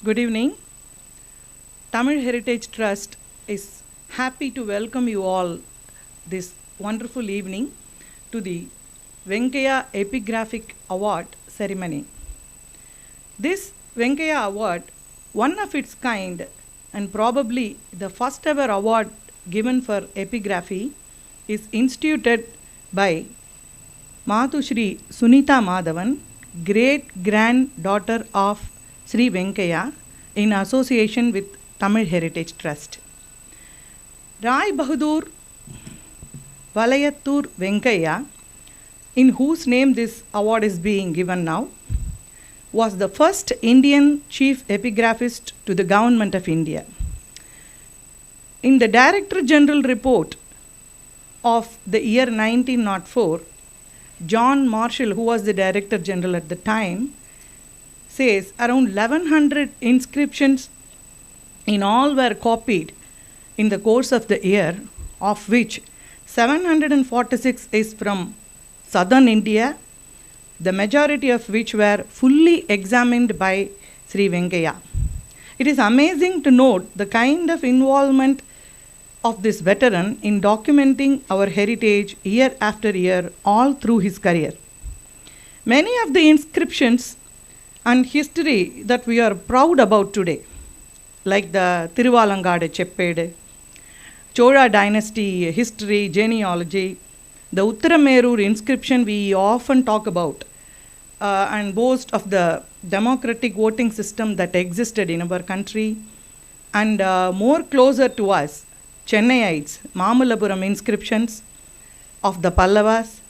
Good evening. Tamil Heritage Trust is happy to welcome you all this wonderful evening to the Venkayya Epigraphic Award ceremony. This Venkayya Award, one of its kind and probably the first ever award given for epigraphy, is instituted by Shri Sunitha Madhavan, great-granddaughter of Sri V Venkayya, in association with Tamil Heritage Trust. Rai Bahadur Valayattur Venkayya, in whose name this award is being given now, was the first Indian Chief Epigraphist to the Government of India. In the Director General report of the year 1904, John Marshall, who was the Director General at the time, says around 1100 inscriptions in all were copied in the course of the year, of which 746 is from southern India, the majority of which were fully examined by Sri Venkayya. It is amazing to note the kind of involvement of this veteran in documenting our heritage year after year all through his career. Many of the inscriptions and history that we are proud about today, like the Thiruvalangadu Cheppedu, Chola dynasty history, genealogy, the Uttaramerur inscription we often talk about and boast of the democratic voting system that existed in our country, and more closer to us, Chennaiites, Mamallapuram inscriptions of the Pallavas,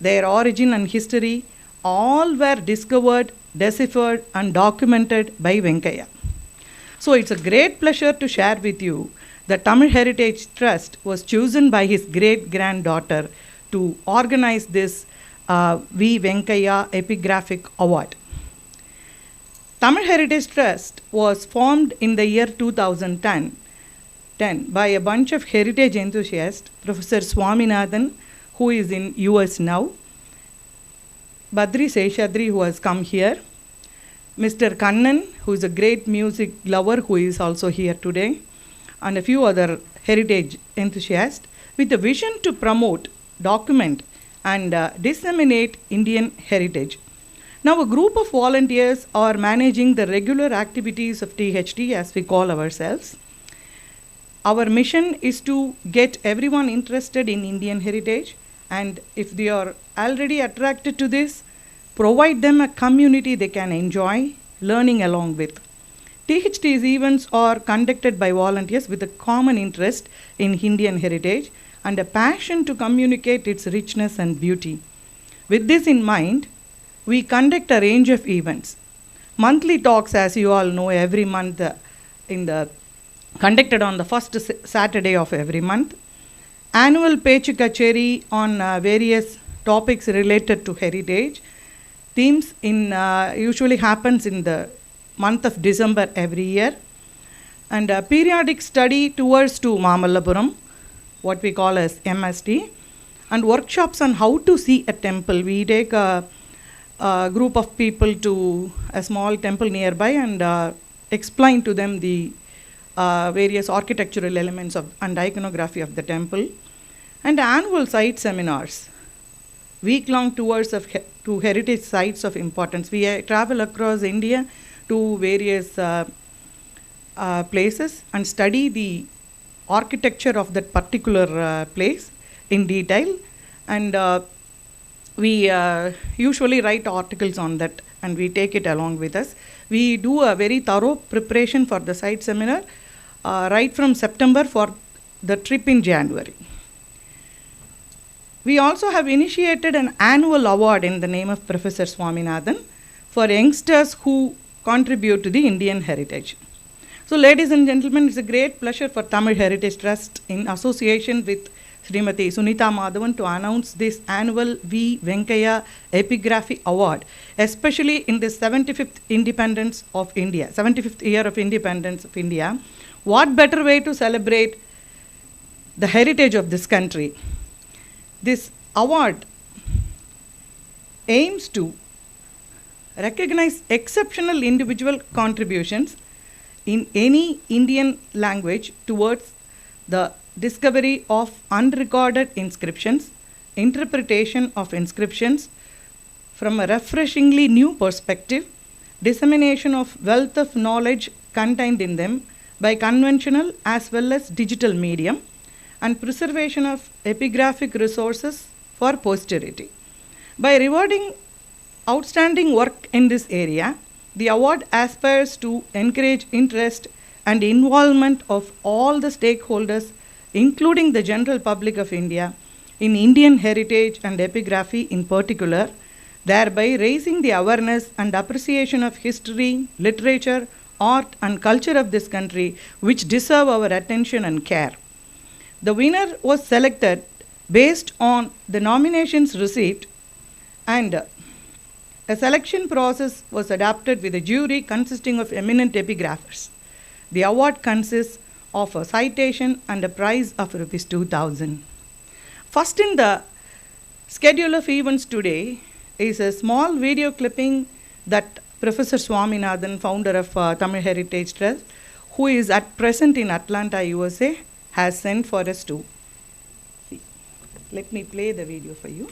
their origin and history, all were discovered, deciphered and documented by Venkayya. So it's a great pleasure to share with you that Tamil Heritage Trust was chosen by his great-granddaughter to organize this V Venkayya Epigraphic Award. Tamil Heritage Trust was formed in the year 2010 by a bunch of heritage enthusiasts, Professor Swaminathan, who is in US now, Badri Seshadri, who has come here, Mr. Kannan, who is a great music lover, who is also here today, and a few other heritage enthusiasts, with a vision to promote, document, and disseminate Indian heritage. Now, a group of volunteers are managing the regular activities of THT, as we call ourselves. Our mission is to get everyone interested in Indian heritage, and if they are already attracted to this, provide them a community they can enjoy learning along with. THT's events are conducted by volunteers with a common interest in Indian heritage and a passion to communicate its richness and beauty. With this in mind, we conduct a range of events. Monthly talks, as you all know, every month conducted on the first Saturday of every month. Annual Pechu Kacheri on various topics related to heritage. Themes usually happens in the month of December every year. And a periodic study tours to Mamallapuram, what we call as MST, and workshops on how to see a temple. We take a group of people to a small temple nearby and explain to them the various architectural elements and iconography of the temple, and annual site seminars, week-long tours to heritage sites of importance. We travel across India to various places and study the architecture of that particular place in detail, and we usually write articles on that and we take it along with us. We do a very thorough preparation for the site seminar right from September for the trip in January. We also have initiated an annual award in the name of Professor Swaminathan for youngsters who contribute to the Indian heritage. So ladies and gentlemen, it's a great pleasure for Tamil Heritage Trust in association with Srimati Sunitha Madhavan to announce this annual V Venkayya Epigraphy Award, especially in the 75th independence of India, 75th year of independence of India. What better way to celebrate the heritage of this country? This award aims to recognize exceptional individual contributions in any Indian language towards the discovery of unrecorded inscriptions, interpretation of inscriptions from a refreshingly new perspective, dissemination of wealth of knowledge contained in them by conventional as well as digital medium, and preservation of epigraphic resources for posterity. By rewarding outstanding work in this area, the award aspires to encourage interest and involvement of all the stakeholders, including the general public of India, in Indian heritage and epigraphy in particular, thereby raising the awareness and appreciation of history, literature, art and culture of this country, which deserve our attention and care. The winner was selected based on the nominations received, and a selection process was adopted with a jury consisting of eminent epigraphers. The award consists of a citation and a prize of Rs 2,000. First in the schedule of events today is a small video clipping that Professor Swaminathan, founder of Tamil Heritage Trust, who is at present in Atlanta, USA, has sent for us to see. Let me play the video for you.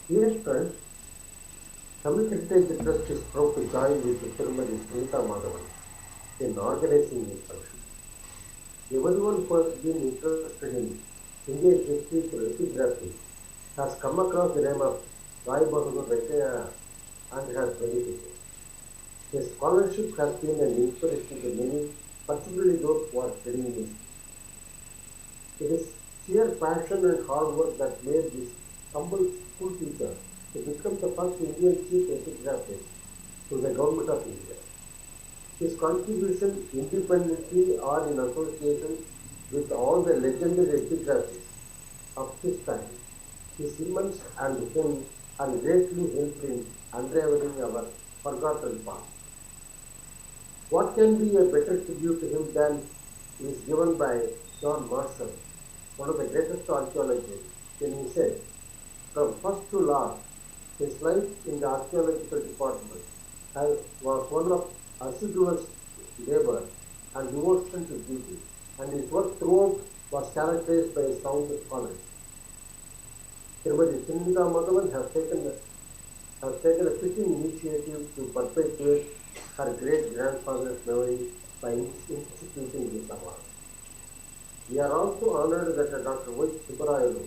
Dear friends, Tamil Heritage Trust is proud to join with Srimati Sunitha Madhavan in organizing this function. Everyone who has been interested in Indian history through epigraphy has come across the name of Bahadur Venkayya and has benefited. His scholarship has been an inspiration to many, particularly those who are studying this. It is sheer passion and hard work that made this humble school teacher to become the first Indian Chief Epigraphist to the Government of India. His contribution independently or in association with all the legendary epigraphists of his time is immense and him and greatly helped in unraveling our forgotten past. What can be a better tribute to him than is given by John Marshall, one of the greatest archaeologists, when he said, from first to last, his life in the archaeological department was one of assiduous labor and devotion to duty, and his work throughout was characterized by a sound scholarship. Srimati Sunitha Madhavan has taken a fitting initiative to perpetuate her great-grandfather's memory by instituting this award. We are also honored that Dr. Y Subbarayalu,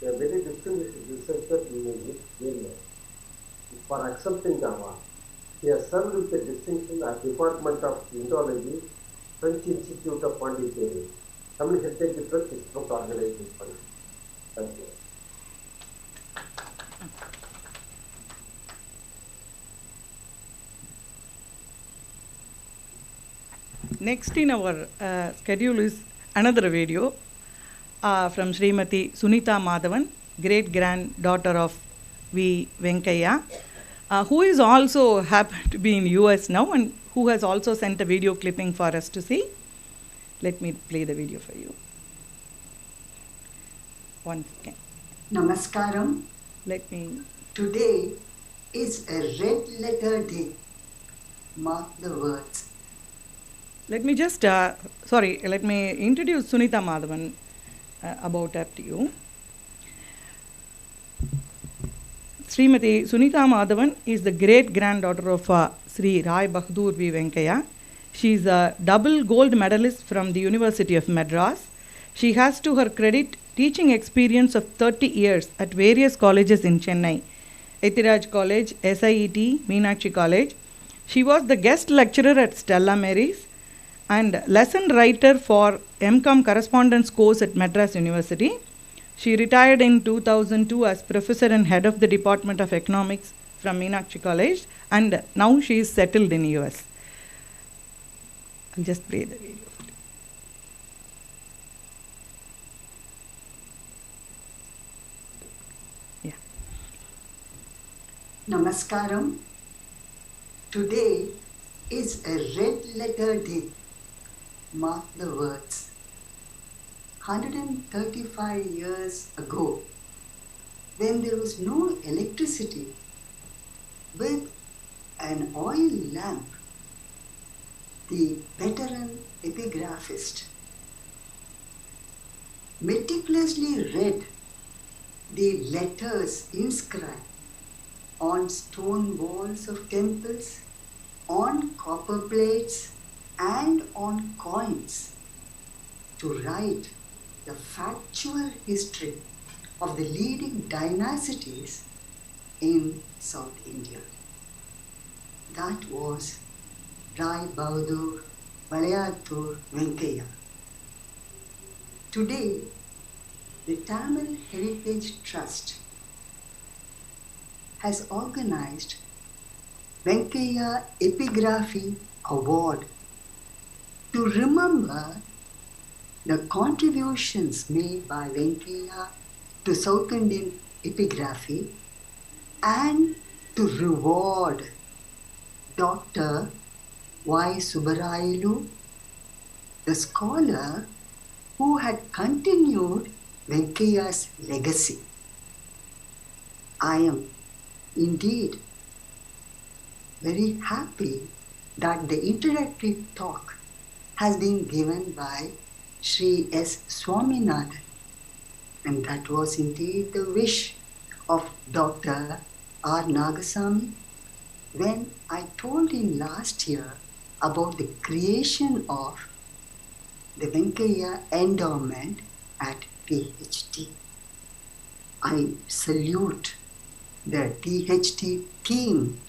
a very distinguished researcher in this area, for accepting the award. He has served with the distinction at Department of Indology, French Institute of Pondicherry. Tamil Heritage Trust is proud to organize this function. Thank you. Next in our schedule is another video from Srimati Sunitha Madhavan, great-granddaughter of V Venkayya, who is also happened to be in US now and who has also sent a video clipping for us to see. Let me play the video for you. One second. Namaskaram. Let me. Today is a red letter day. Mark the words. Let me just, let me introduce Sunitha Madhavan about her to you. Srimati Sunitha Madhavan is the great-granddaughter of Sri Bahadur V Venkayya. She is a double gold medalist from the University of Madras. She has to her credit teaching experience of 30 years at various colleges in Chennai, Ethiraj College, SIET, Meenakshi College. She was the guest lecturer at Stella Maris and lesson writer for MCOM correspondence course at Madras University. She retired in 2002 as professor and head of the Department of Economics from Meenakshi College and now she is settled in US. I'll just play the video. Yeah. Namaskaram. Today is a red letter day. Mark the words. 135 years ago, when there was no electricity, with an oil lamp, the veteran epigraphist meticulously read the letters inscribed on stone walls of temples, on copper plates, and on coins to write the factual history of the leading dynasties in South India. That was Bahadur Sri Venkayya. Today, the Tamil Heritage Trust has organized Venkayya Epigraphy Award to remember the contributions made by Venkayya to South Indian epigraphy and to reward Dr. Y Subbarayalu, the scholar who had continued Venkayya's legacy. I am indeed very happy that the introductory talk has been given by Shri S. Swaminathan, and that was indeed the wish of Dr. R. Nagasamy when I told him last year about the creation of the Venkayya Endowment at THT. I salute the THT team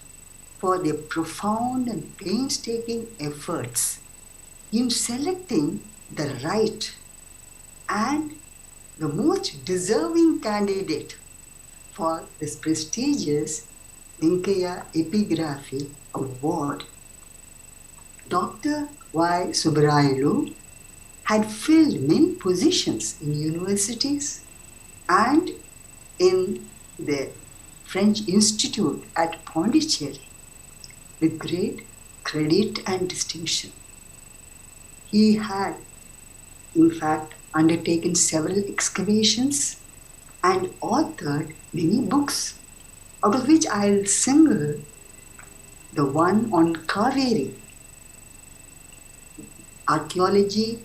for their profound and painstaking efforts in selecting the right and the most deserving candidate for this prestigious Venkayya Epigraphy Award. Dr. Y Subbarayalu had filled many positions in universities and in the French Institute at Pondicherry with great credit and distinction. He had, in fact, undertaken several excavations and authored many books, out of which I'll single the one on Kaveri, archaeology,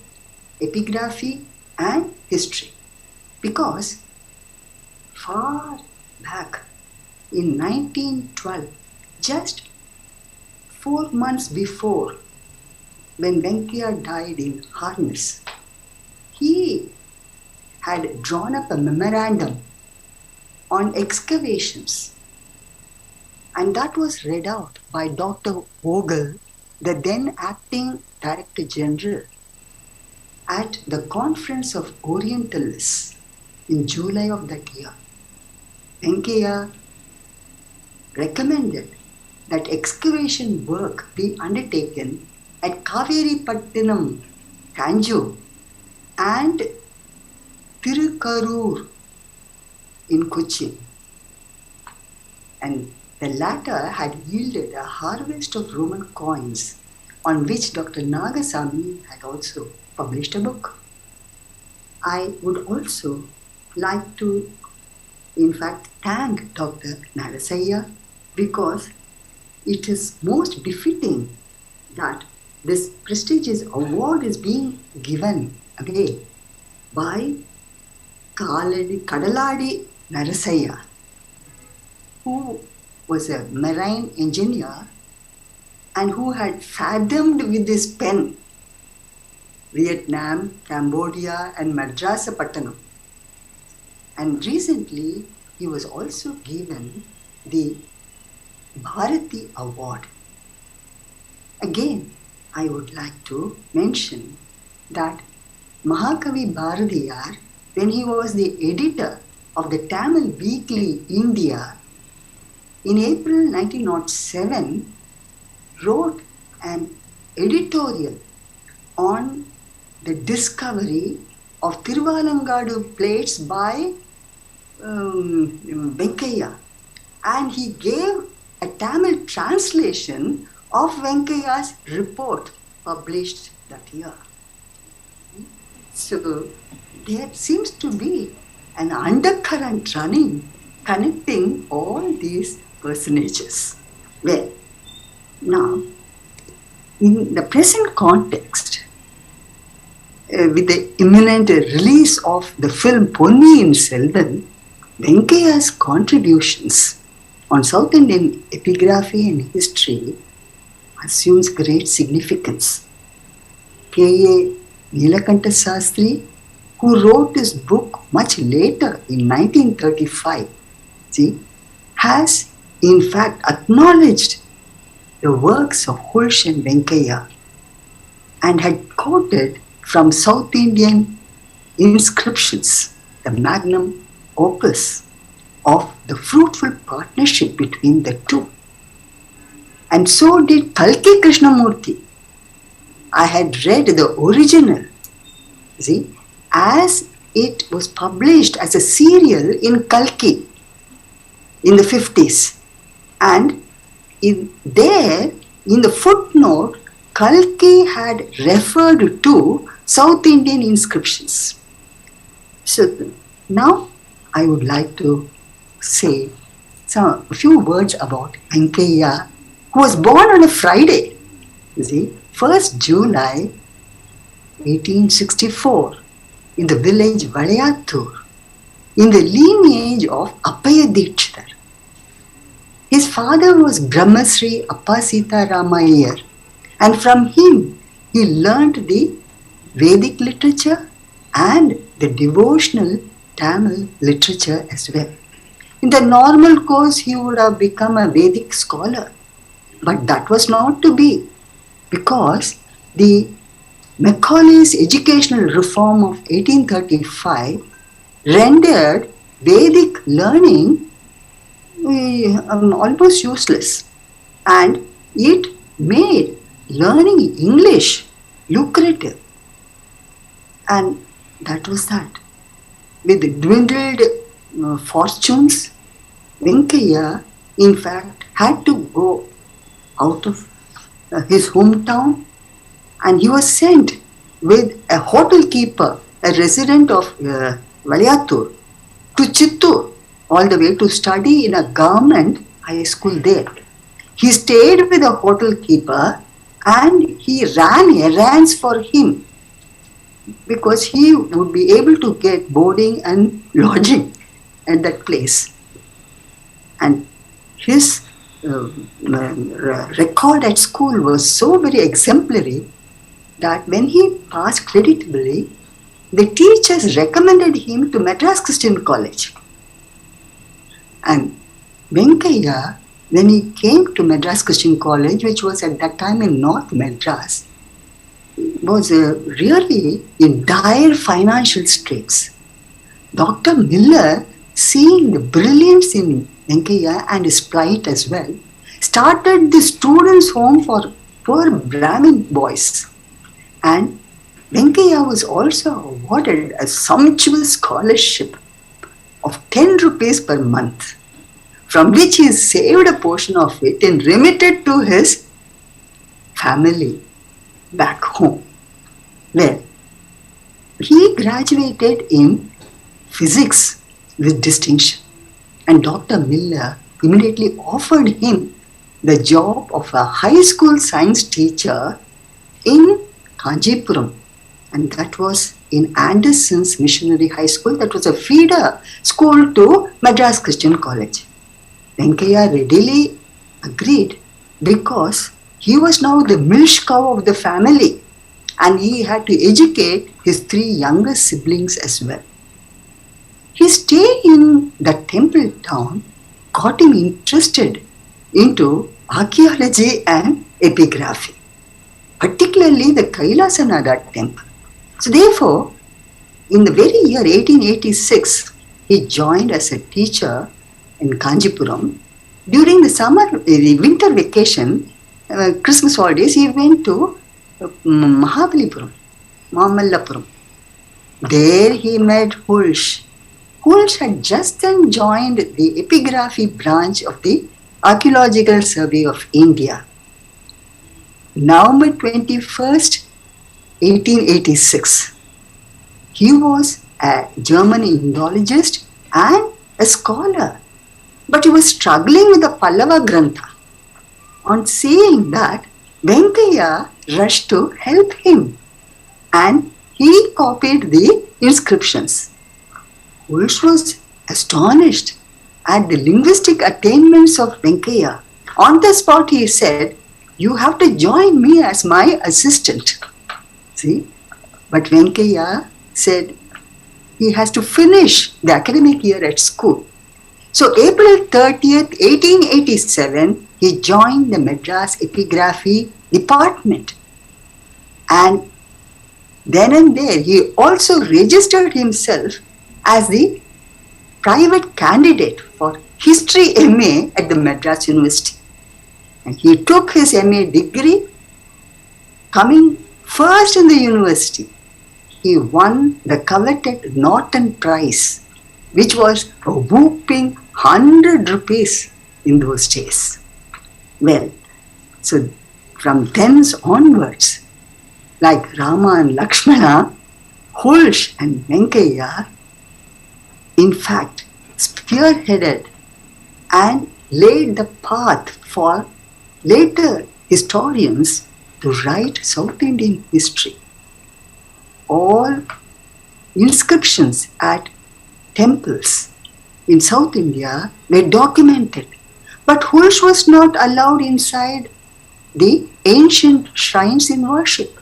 epigraphy, and history, because far back in 1912, just 4 months before, when Venkayya died in harness, he had drawn up a memorandum on excavations, and that was read out by Dr. Vogel, the then acting Director General, at the Conference of Orientalists in July of that year. Venkayya recommended that excavation work be undertaken at Kaveri Pattinam, Tanjore, and Tirukarur in Cochin. And the latter had yielded a harvest of Roman coins on which Dr. Nagasamy had also published a book. I would also like to, in fact, thank Dr. Narasaya, because it is most befitting that this prestigious award is being given away by Kadaladi Narasaya, who was a marine engineer and who had fathomed with his pen Vietnam, Cambodia, and Madrasapattanam. And recently, he was also given the Bharati Award. Again, I would like to mention that Mahakavi Bharatiyar, when he was the editor of the Tamil Weekly India, in April 1907, wrote an editorial on the discovery of Tiruvalangadu plates by Venkayya, and he gave a Tamil translation of Venkayya's report published that year. So there seems to be an undercurrent running, connecting all these personages. Well, now, in the present context, with the imminent release of the film Ponniyin Selvan, Venkayya's contributions on South Indian epigraphy and history assumes great significance. K.A. Nilakanta Sastri, who wrote this book much later in 1935, has in fact acknowledged the works of Hulsh and Venkayya and had quoted from South Indian Inscriptions, the magnum opus of the fruitful partnership between the two. And so did Kalki Krishnamurti. I had read the original, as it was published as a serial in Kalki in the 50s. And in the footnote, Kalki had referred to South Indian Inscriptions. So now I would like to say a few words about Venkayya, who was born on a Friday, 1st July 1864, in the village Valayathur, in the lineage of Appaya Deekshithar. His father was Brahmasri Appasita Ramayar, and from him he learnt the Vedic literature and the devotional Tamil literature as well. In the normal course, he would have become a Vedic scholar, but that was not to be, because the Macaulay's educational reform of 1835 rendered Vedic learning almost useless, and it made learning English lucrative. And that was that. With dwindled fortunes, Venkayya, in fact, had to go out of his hometown, and he was sent with a hotel keeper, a resident of Valayathur, to Chittur, all the way to study in a government high school there. He stayed with a hotel keeper and he ran errands for him, because he would be able to get boarding and lodging at that place. And his record at school was so very exemplary that when he passed creditably, the teachers recommended him to Madras Christian College. And Venkayya, when he came to Madras Christian College, which was at that time in North Madras, was really in dire financial straits. Dr. Miller, seeing the brilliance in Venkayya and his plight as well, started the students' home for poor Brahmin boys. And Venkayya was also awarded a sumptuous scholarship of 10 rupees per month, from which he saved a portion of it and remitted to his family back home. Well, he graduated in physics with distinction, and Dr. Miller immediately offered him the job of a high school science teacher in Kanjipuram, and that was in Anderson's Missionary High School. That was a feeder school to Madras Christian College. Venkayya readily agreed, because he was now the milch cow of the family, and he had to educate his 3 younger siblings as well. His stay in the temple town got him interested into archaeology and epigraphy, particularly the Kailasanada temple. So therefore, in the very year 1886, he joined as a teacher in Kanjipuram, during the winter vacation, Christmas holidays, he went to Mahabalipuram, Mamallapuram. There he met Hulsh. Hulsh had just then joined the epigraphy branch of the Archaeological Survey of India. November 21st, 1886. He was a German Indologist and a scholar, but he was struggling with the Pallava Grantha. On seeing that, Venkayya rushed to help him and he copied the inscriptions. Hulsh was astonished at the linguistic attainments of Venkayya. On the spot he said, "You have to join me as my assistant." See? But Venkayya said he has to finish the academic year at school. So April 30th, 1887, he joined the Madras Epigraphy Department. And then and there, he also registered himself as the private candidate for History MA at the Madras University. And he took his MA degree, coming first in the university. He won the coveted Norton Prize, which was a whooping 100 rupees in those days. Well, so from thence onwards, like Rama and Lakshmana, Hulsh and Venkayya, in fact, spearheaded and laid the path for later historians to write South Indian history. All inscriptions at temples in South India were documented, but Hulsh was not allowed inside the ancient shrines in worship.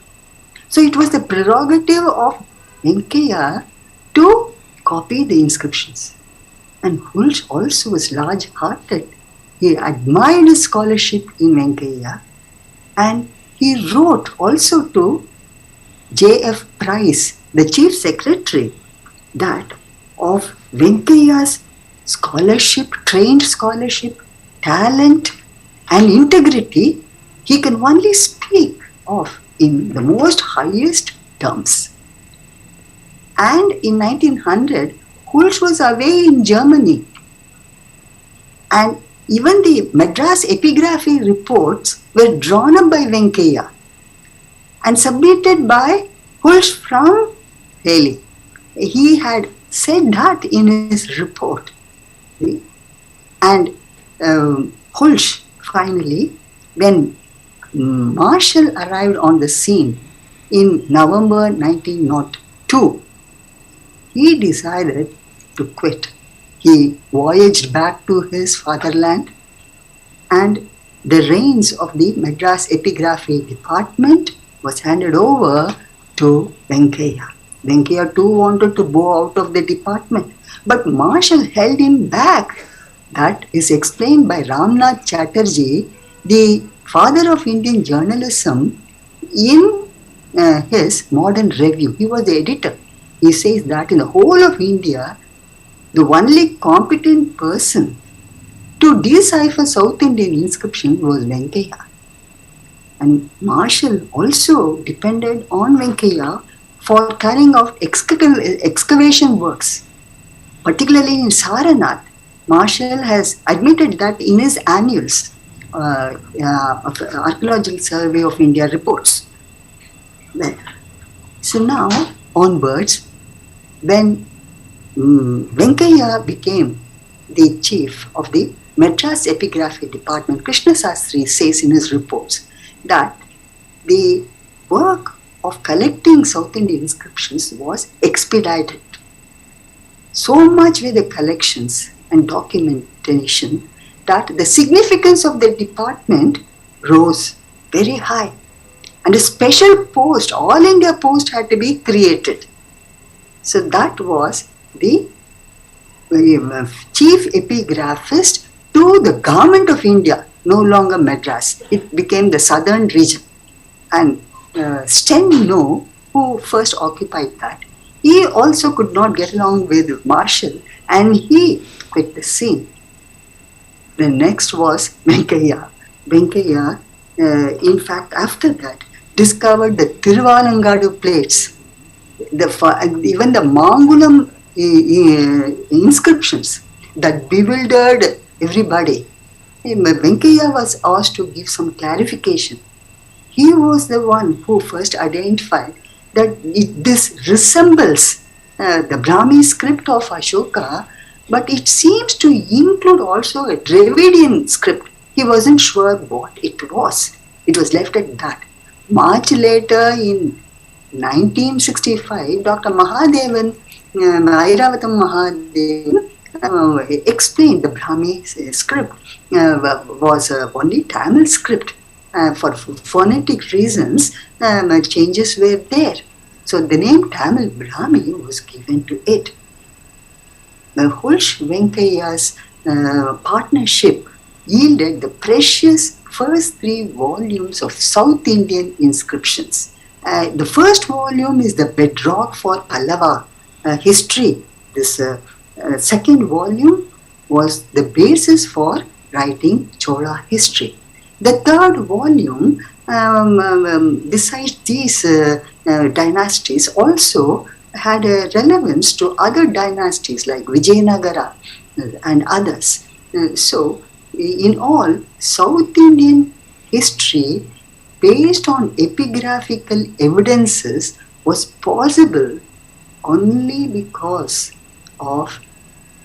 So it was the prerogative of Venkayya to copy the inscriptions. And Hulsh also was large-hearted. He admired his scholarship in Venkayya, and he wrote also to J.F. Price, the Chief Secretary, that of Venkayya's scholarship, trained scholarship, talent and integrity, he can only speak of in the most highest terms. And in 1900, Hulsh was away in Germany, and even the Madras epigraphy reports were drawn up by Venkayya and submitted by Hulsh from Delhi. He had said that in his report. And Hulsh finally, when Marshall arrived on the scene in November 1902, he decided to quit. He voyaged back to his fatherland, and the reins of the Madras Epigraphy Department was handed over to Venkayya. Venkayya too wanted to go out of the department, but Marshall held him back. That is explained by Ramnath Chatterjee, the father of Indian journalism, in his Modern Review. He was the editor. He says that in the whole of India, the only competent person to decipher South Indian inscription was Venkayya. And Marshall also depended on Venkayya for carrying out excavation works, particularly in Saranath. Marshall has admitted that in his annuals of Archaeological Survey of India reports. Well, so now onwards, when Venkayya became the chief of the Madras Epigraphy Department, Krishna Sastry says in his reports that the work of collecting South Indian inscriptions was expedited. So much were the collections and documentation that the significance of the department rose very high. And a special post, All India post, had to be created. So that was the chief epigraphist to the government of India, no longer Madras. It became the southern region. And Steno, who first occupied that, he also could not get along with Marshall, and he quit the scene. The next was Venkayya. Venkayya, in fact, after that, discovered the Tiruvalangadu plates, even the Mangulam inscriptions that bewildered everybody. Venkayya was asked to give some clarification. He was the one who first identified that this resembles the Brahmi script of Ashoka, but it seems to include also a Dravidian script. He wasn't sure what it was. It was left at that. Much later in 1965, Dr. Mahadevan, Airavatam Mahadevan, explained the Brahmi script was only Tamil script. For phonetic reasons, changes were there. So the name Tamil Brahmi was given to it. Hulsh Venkayya's partnership yielded the precious first 3 volumes of South Indian inscriptions. The first volume is the bedrock for Pallava history. This second volume was the basis for writing Chola history. The third volume, besides these dynasties, also had a relevance to other dynasties like Vijayanagara and others. So, in all, South Indian history based on epigraphical evidences was possible only because of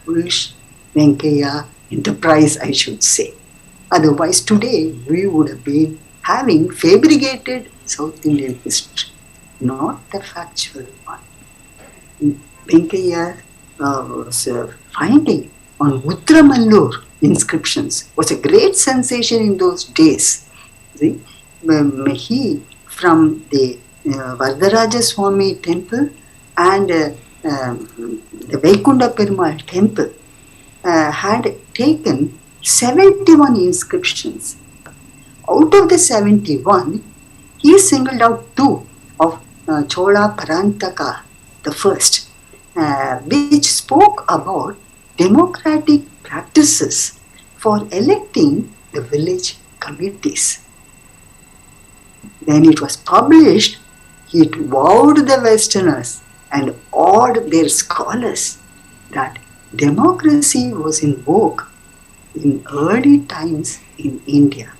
Hulsh Venkayya enterprise, I should say. Otherwise, today we would have been having fabricated South Indian history, not the factual one. Venkayya was finding on Utramallur inscriptions was a great sensation in those days. See? He, from the Vardaraja Swami temple and the Vaikunda Perumal temple, had taken 71 inscriptions. Out of the 71, he singled out 2 of Chola Parantaka, the first, which spoke about democratic practices for electing the village committees. When it was published, it wowed the Westerners and awed their scholars that democracy was in vogue in early times in India.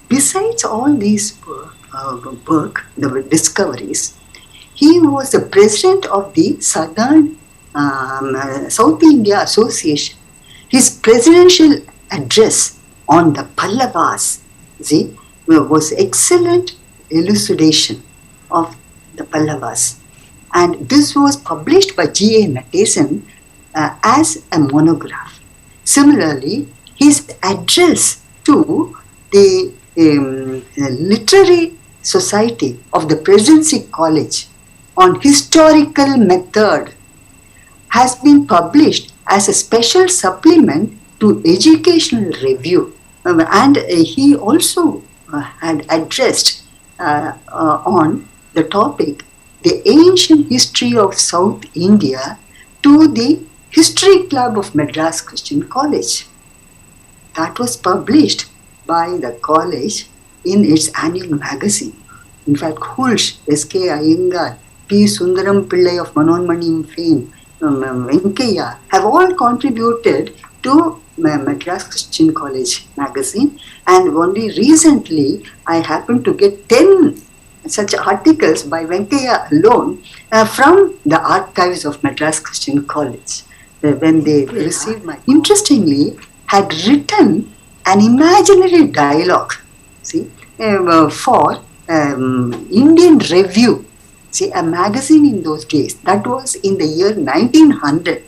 Besides all these work, the discoveries, he was the president of the Southern South India Association. His presidential address on the Pallavas was excellent elucidation of the Pallavas, and this was published by G.A. Natesan as a monograph. Similarly, his address to the Literary Society of the Presidency College on historical method has been published as a special supplement to Educational Review, and he also had addressed on the topic the ancient history of South India to the History Club of Madras Christian College. That was published by the college in its annual magazine. In fact, Hulsh, S.K. Iyengar, P. Sundaram Pillai of Manonmani fame, Venkayya have all contributed to Madras Christian College magazine, and only recently I happened to get 10 such articles by Venkayya alone from the archives of Madras Christian College when they received my. Interestingly, had written an imaginary dialogue, for Indian Review, a magazine in those days. That was in the year 1900.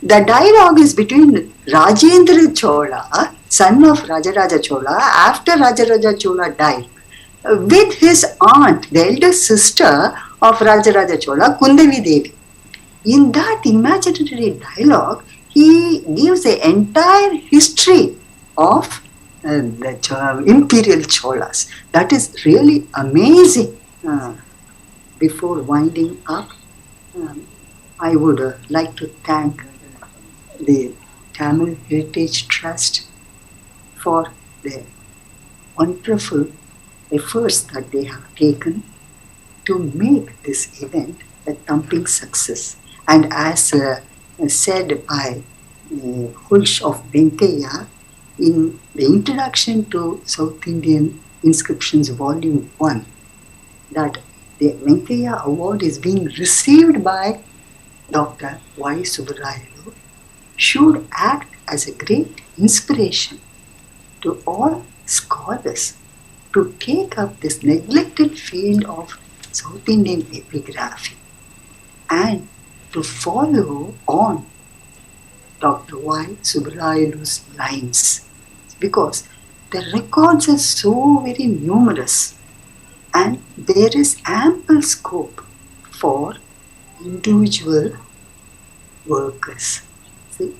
The dialogue is between Rajendra Chola, son of Rajaraja Chola, after Rajaraja Chola died, with his aunt, the elder sister of Rajaraja Chola, Kundavi Devi. In that imaginary dialogue, he gives the entire history of the imperial Cholas. That is really amazing. Before winding up, I would like to thank the Tamil Heritage Trust for the wonderful efforts that they have taken to make this event a thumping success. And as said by Hulsh of Venkayya in the introduction to South Indian Inscriptions Volume 1, that the Venkayya Award is being received by Dr. Y Subbarayalu should act as a great inspiration to all scholars to take up this neglected field of South Indian epigraphy and to follow on Dr. Y Subbarayalu's lines, because the records are so very numerous and there is ample scope for individual workers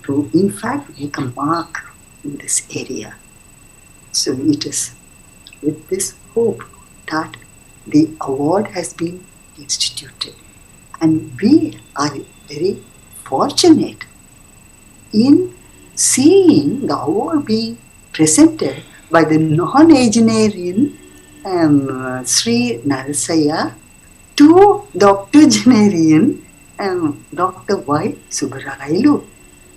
to in fact make a mark in this area. So it is with this hope that the award has been instituted, and we are very fortunate in seeing the award being presented by the non-Engineering Sri Narasaya to Dr. Generian Dr. Y Subbarayalu,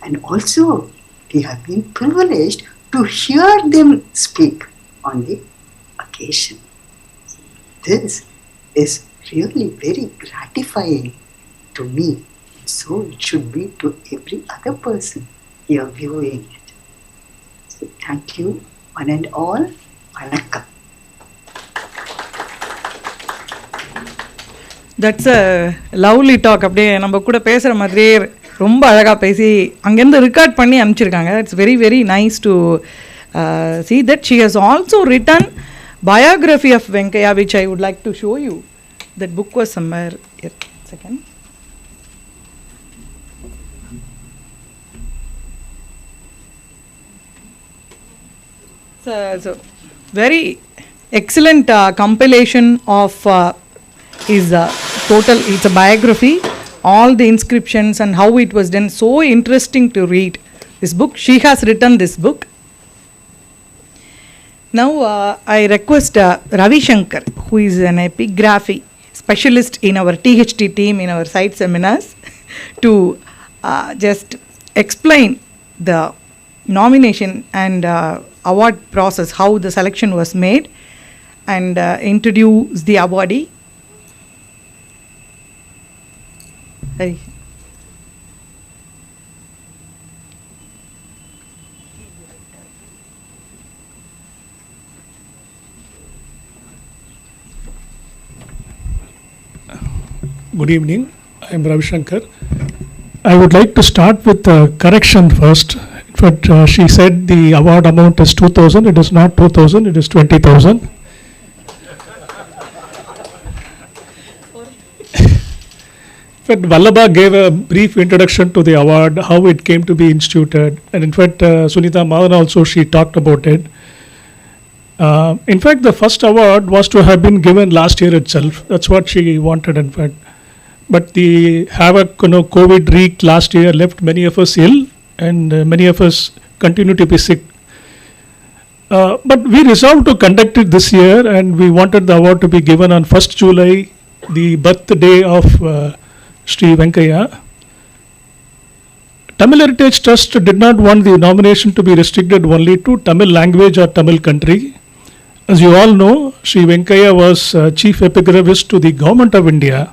and also we have been privileged to hear them speak on the occasion. This is really very gratifying to me, so it should be to every other person here viewing it. So thank you one and all. Vanakkam. That's a lovely talk. அப்படியே நம்ம கூட பேசுகிற மாதிரியே ரொம்ப அழகாக பேசி அங்கேருந்து record பண்ணி அனுப்பிச்சிருக்காங்க. It's very very nice to see that she has also written biography of Venkayya, which I would like to show you. That book was somewhere here. Second. So very excellent compilation of is total. It's a biography, all the inscriptions and how it was done. So interesting to read this book. She has written this book. Now I request Ravi Shankar, who is an epigraphy specialist in our THT team in our site seminars, to just explain the nomination and award process, how the selection was made, and introduce the awardee. Hey. Good evening. I am Ravi Shankar. I would like to start with a correction first. In fact, she said the award amount is 2,000. It is not 2,000. It is 20,000. In fact, Vallabha gave a brief introduction to the award, how it came to be instituted, and in fact, Sunitha Madhavan also, she talked about it. In fact, the first award was to have been given last year itself. That's what she wanted, in fact. But the havoc, COVID wreaked last year left many of us ill, and many of us continue to be sick. But we resolved to conduct it this year, and we wanted the award to be given on 1st July, the birthday of Sri Venkayya. Tamil Heritage Trust did not want the nomination to be restricted only to Tamil language or Tamil country. As you all know, Sri Venkayya was Chief Epigraphist to the Government of India.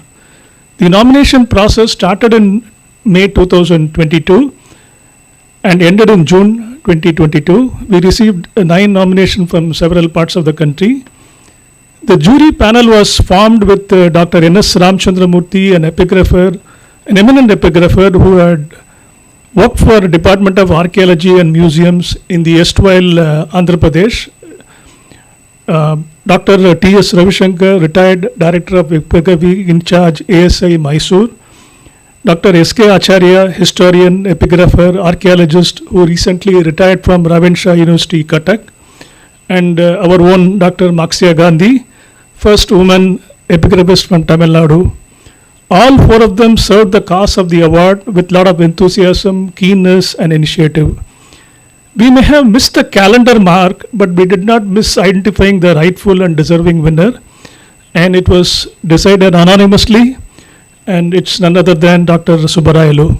The nomination process started in May 2022 and ended in June 2022. We received 9 nominations from several parts of the country. The jury panel was formed with Dr. N.S. Ramchandramurthy, an epigrapher, an eminent epigrapher who had worked for the Department of Archaeology and Museums in the erstwhile Andhra Pradesh. Dr. T.S. Ravishankar, retired Director of Epigraphy in charge ASI Mysore. Dr. S.K. Acharya, historian, epigrapher, archaeologist who recently retired from Ravenshaw University, Cuttack. And our own Dr. Maxia Gandhi, first woman epigraphist from Tamil Nadu. All 4 of them served the cause of the award with a lot of enthusiasm, keenness and initiative. We may have missed the calendar mark, but we did not miss identifying the rightful and deserving winner. And it was decided anonymously, and it's none other than Dr. Subbarayalu.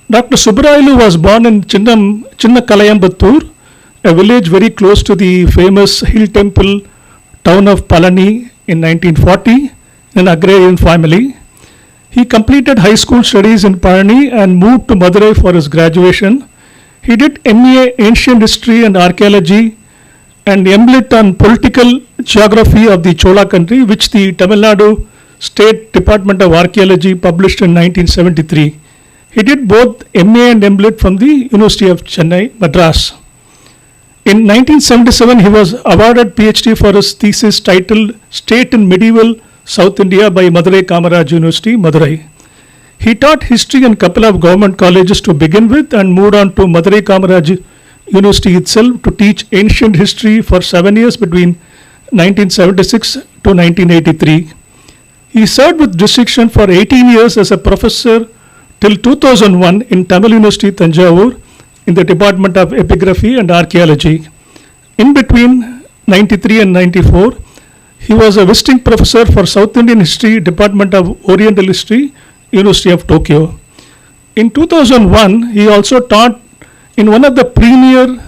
Dr. Subbarayalu was born in Chinnakalayambattur, a village very close to the famous hill temple town of Palani in 1940, in an agrarian family. He completed high school studies in Palani and moved to Madurai for his graduation. He did MA Ancient History and Archaeology and MLit on Political Geography of the Chola country, which the Tamil Nadu State Department of Archaeology published in 1973. He did both MA and MLit from the University of Chennai, Madras. In 1977, he was awarded PhD for his thesis titled State in Medieval South India by Madurai Kamaraj University, Madurai. He taught history in a couple of government colleges to begin with and moved on to Madurai Kamaraj University itself to teach ancient history for 7 years between 1976 to 1983. He served with distinction for 18 years as a professor till 2001 in Tamil University, Tanjavur, in the Department of Epigraphy and Archaeology. In between 93 and 94, he was a visiting professor for South Indian History, Department of Oriental History, University of Tokyo. In 2001, he also taught in one of the premier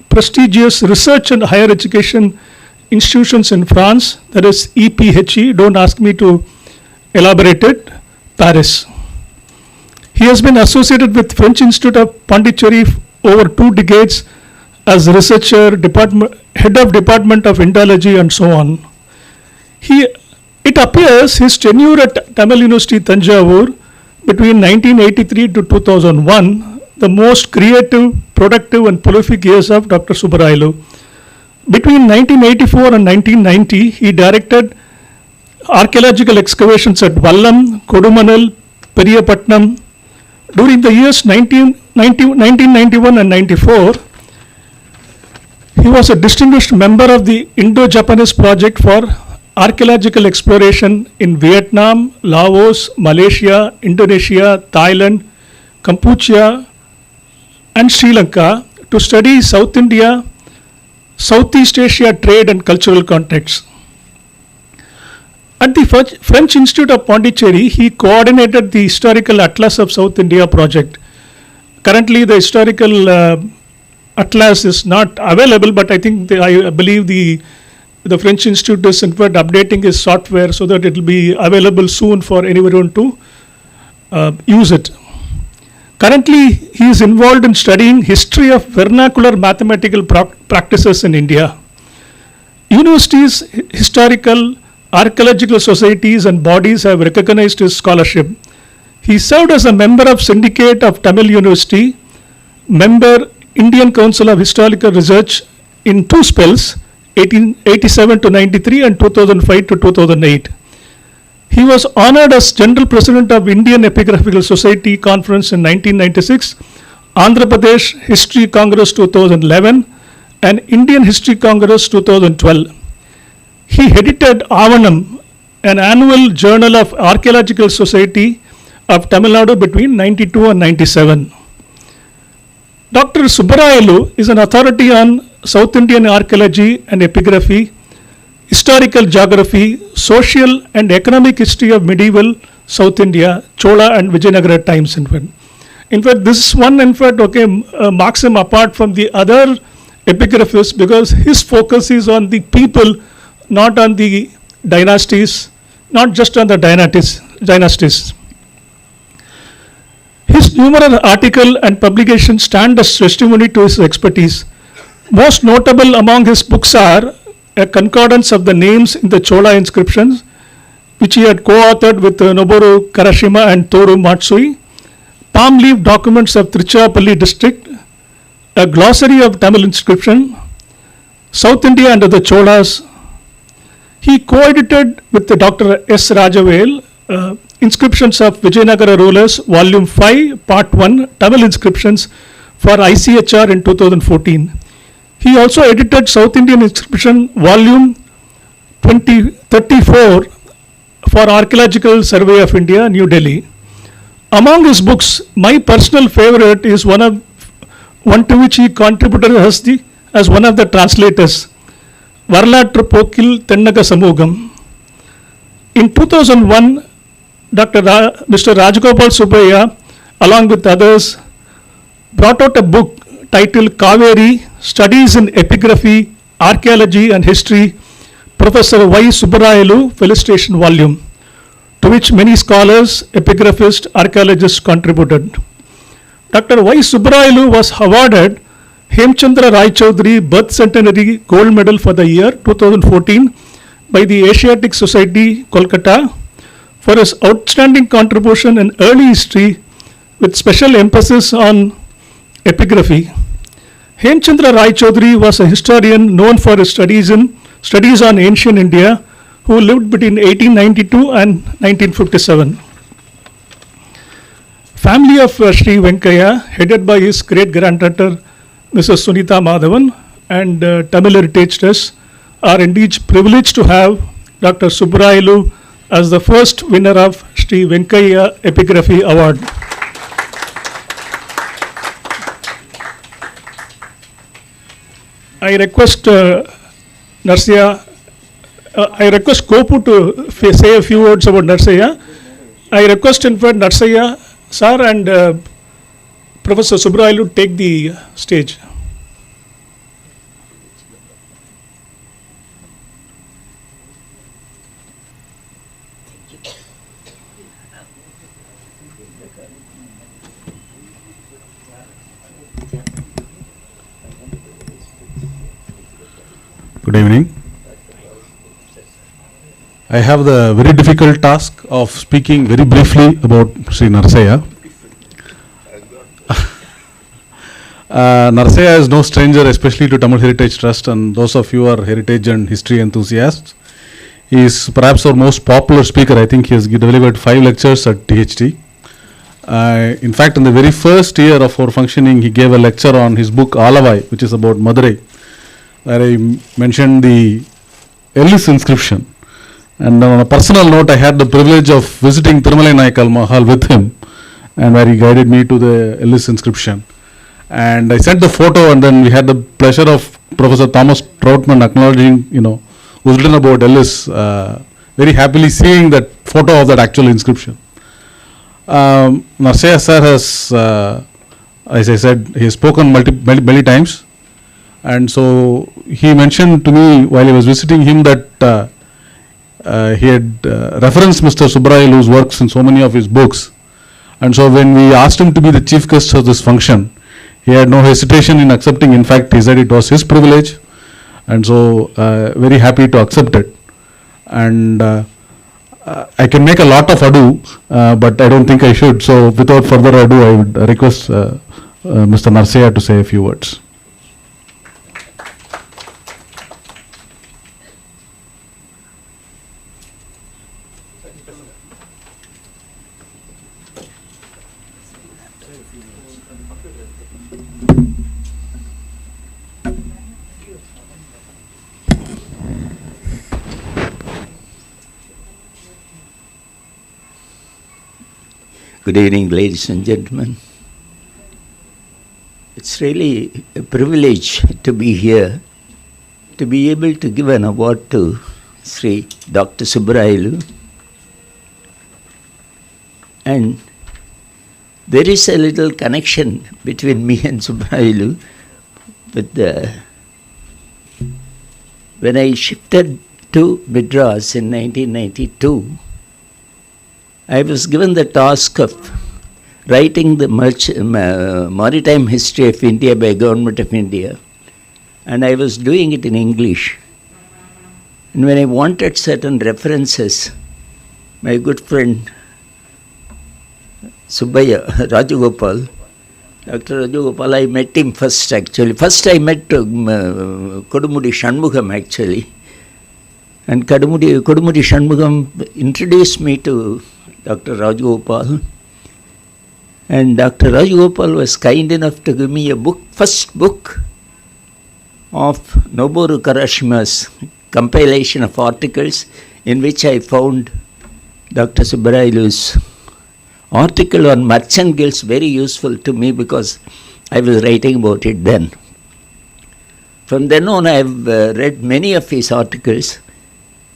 prestigious research and higher education institutions in France, that is EPHE, don't ask me to elaborate it, Paris. He has been associated with French Institute of Pondicherry over 2 decades as researcher, head of Department of Indology and so on. It appears his tenure at Tamil University, Tanjavur, between 1983 to 2001, the most creative, productive and prolific years of Dr. Subbarayalu. Between 1984 and 1990, he directed archaeological excavations at Vallam, Kodumanal, Periyapatnam. During the years 1991 and 94, he was a distinguished member of the Indo-Japanese project for archaeological exploration in Vietnam, Laos, Malaysia, Indonesia, Thailand, Cambodia, and Sri Lanka to study South India, Southeast Asia trade and cultural contexts. At the French Institute of Pondicherry, he coordinated the Historical Atlas of South India project. Currently, the historical atlas is not available, but I think I believe the French Institute is in fact updating his software so that it will be available soon for anyone to use it. Currently, he is involved in studying history of vernacular mathematical practices in India. Universities, historical, archaeological societies and bodies have recognized his scholarship. He served as a member of Syndicate of Tamil University, member Indian Council of Historical Research in 2 spells, 1887 to 93 and 2005 to 2008. He was honored as General President of Indian Epigraphical Society Conference in 1996, Andhra Pradesh History Congress 2011 and Indian History Congress 2012. He edited Avanam, an annual journal of Archaeological Society of Tamil Nadu between 92 and 97. Dr. Subbarayalu is an authority on South Indian archaeology and epigraphy, historical geography, social and economic history of medieval South India, Chola and Vijayanagara times. In fact, this one marks him apart from the other epigraphists because his focus is on the people, not on the dynasties, not just on the dynasties. His numerous articles and publications stand as testimony to his expertise. Most notable among his books are a concordance of the names in the Chola inscriptions, which he had co-authored with Noboru Karashima and Toru Matsui, palm leaf documents of Trichapalli district, a glossary of Tamil inscription, South India under the Cholas. He co-edited with the Dr. S. Rajavel, Inscriptions of Vijayanagara Rulers, Volume 5, Part 1, Tamil Inscriptions for ICHR in 2014. He also edited South Indian Inscription, Volume 34 for Archaeological Survey of India, New Delhi. Among his books, my personal favorite is one to which he contributed as one of the translators, Varlatru Pokil Tennaga Samugam. In 2001, Mr. Rajagopal Subbaya, along with others, brought out a book titled Kaveri, Studies in Epigraphy, Archaeology and History, Professor Y Subbarayalu, Felicitation Volume, to which many scholars, epigraphists, archaeologists contributed. Dr. Y Subbarayalu was awarded Hemchandra Rai Chaudhary Birth Centenary Gold Medal for the year 2014 by the Asiatic Society, Kolkata, for his outstanding contribution in early history with special emphasis on epigraphy. Hemchandra Rai Chaudhary was a historian known for his studies on ancient India, who lived between 1892 and 1957. Family of Sri Venkayya, headed by his great-granddaughter, Mrs. Sunitha Madhavan, and Tamil Heritage Trust, are indeed privileged to have Dr. Subbarayalu as the first winner of Sri Venkayya Epigraphy Award. I request Kopu to say a few words about Narsaya. I request in fact Narsaya sir and Professor Subbarayalu take the stage. Good evening. I have the very difficult task of speaking very briefly about Sri Narsaya. Narsaya is no stranger, especially to Tamil Heritage Trust, and those of you who are heritage and history enthusiasts. He is perhaps our most popular speaker. I think he has delivered 5 lectures at THT. In fact, in the very first year of our functioning, he gave a lecture on his book Alavai, which is about Madurai, where I mentioned the Ellis inscription. And on a personal note, I had the privilege of visiting Thirumalai Naikal Mahal with him, and where he guided me to the Ellis inscription. And I sent the photo, and then we had the pleasure of Professor Thomas Troutman acknowledging, who's written about Ellis, very happily seeing that photo of that actual inscription. Narsaya sir has, as I said, he has spoken many times. And so he mentioned to me while I was visiting him that he had referenced Mr. Subbarayalu's works in so many of his books. And so when we asked him to be the chief guest of this function, he had no hesitation in accepting. In fact, he said it was his privilege. And so very happy to accept it. And I can make a lot of ado, but I don't think I should. So without further ado, I would request Mr. Narsaya to say a few words. Good evening, ladies and gentlemen. It's really a privilege to be here, to be able to give an award to Sri Dr. Subbarayalu. And there is a little connection between me and Subbarayalu with when I shifted to Madras in 1992, I was given the task of writing the maritime history of India by Government of India, and I was doing it in English. And when I wanted certain references, my good friend Subbaya, Rajagopal, Dr. Rajagopal, I met him first actually. First I met Kodumudi Shanmugam actually. And Kodumudi Shanmugam introduced me to Dr. Rajagopal. And Dr. Rajagopal was kind enough to give me a book, first book of Noboru Karashima's compilation of articles, in which I found Dr. Subbarayalu's article on merchant guilds very useful to me because I was writing about it then. From then on, I have read many of his articles.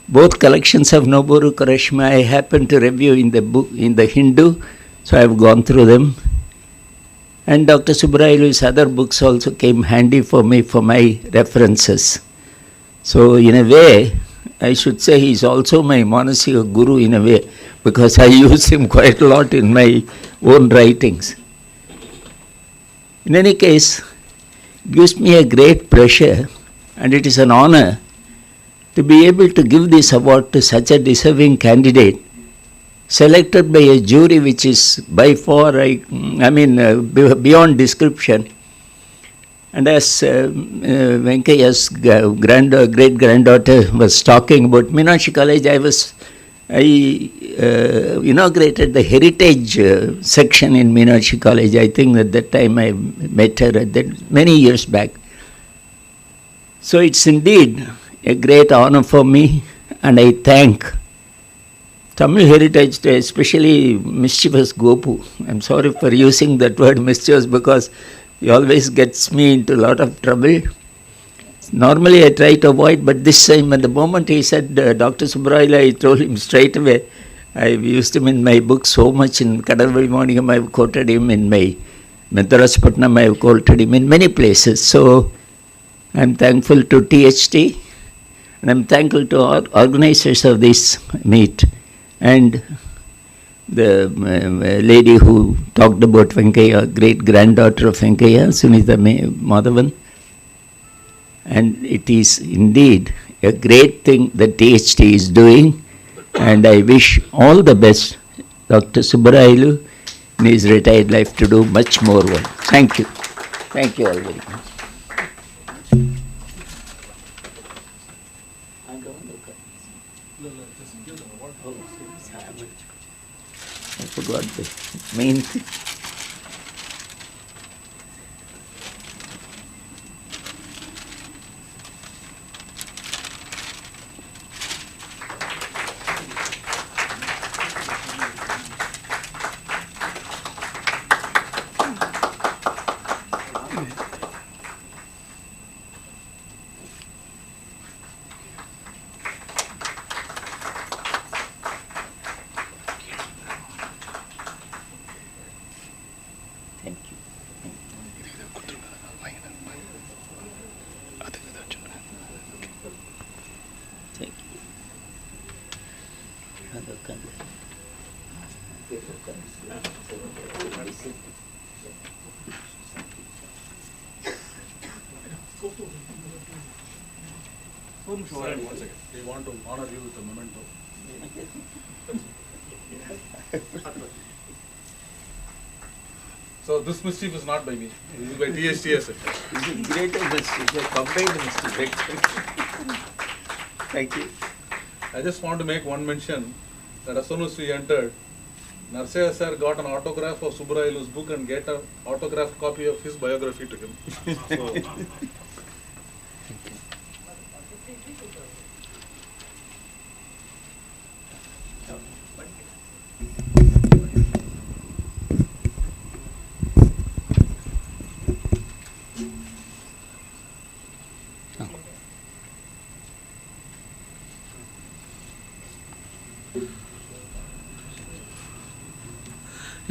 Both collections of Noboru Kurashima I happened to review in the book in the Hindu, so I have gone through them. And Dr. Subbarayalu's other books also came handy for me for my references. So in a way, I should say he is also my Manasiya Guru in a way, because I use him quite a lot in my own writings. In any case, it gives me a great pleasure and it is an honor to be able to give this award to such a deserving candidate, selected by a jury which is by far, beyond description. And as Venkayya's great-granddaughter was talking about Meenakshi College, I inaugurated the heritage section in Meenakshi College. I think at that time I met her many years back. So it's indeed a great honor for me, and I thank Tamil Heritage Day, especially mischievous Gopu. I'm sorry for using that word mischievous because he always gets me into a lot of trouble. Normally I try to avoid, but this time at the moment he said Dr. Subbarayalu, I told him straight away. I've used him in my book so much. In Kadarvali Morningam I've quoted him, in my Madras Putnam I've quoted him in many places. So I'm thankful to THT and I'm thankful to all organizers of this meet and the lady who talked about Venkayya, great-granddaughter of Venkayya, Sunitha Madhavan. And it is indeed a great thing that THT is doing, and I wish all the best Dr. Subbarayalu in his retired life to do much more work. Thank you. Thank you all very much. I forgot the main thing. Sorry, 1 second. We want to honor you with a memento. So this mischief is not by me. This is by THTS. This is greater mischief, a combined mischief. Thank you. I just want to make one mention that as soon as we entered, Narsaya sir got an autograph of Subbarayalu's book and get an autographed copy of his biography to him. So,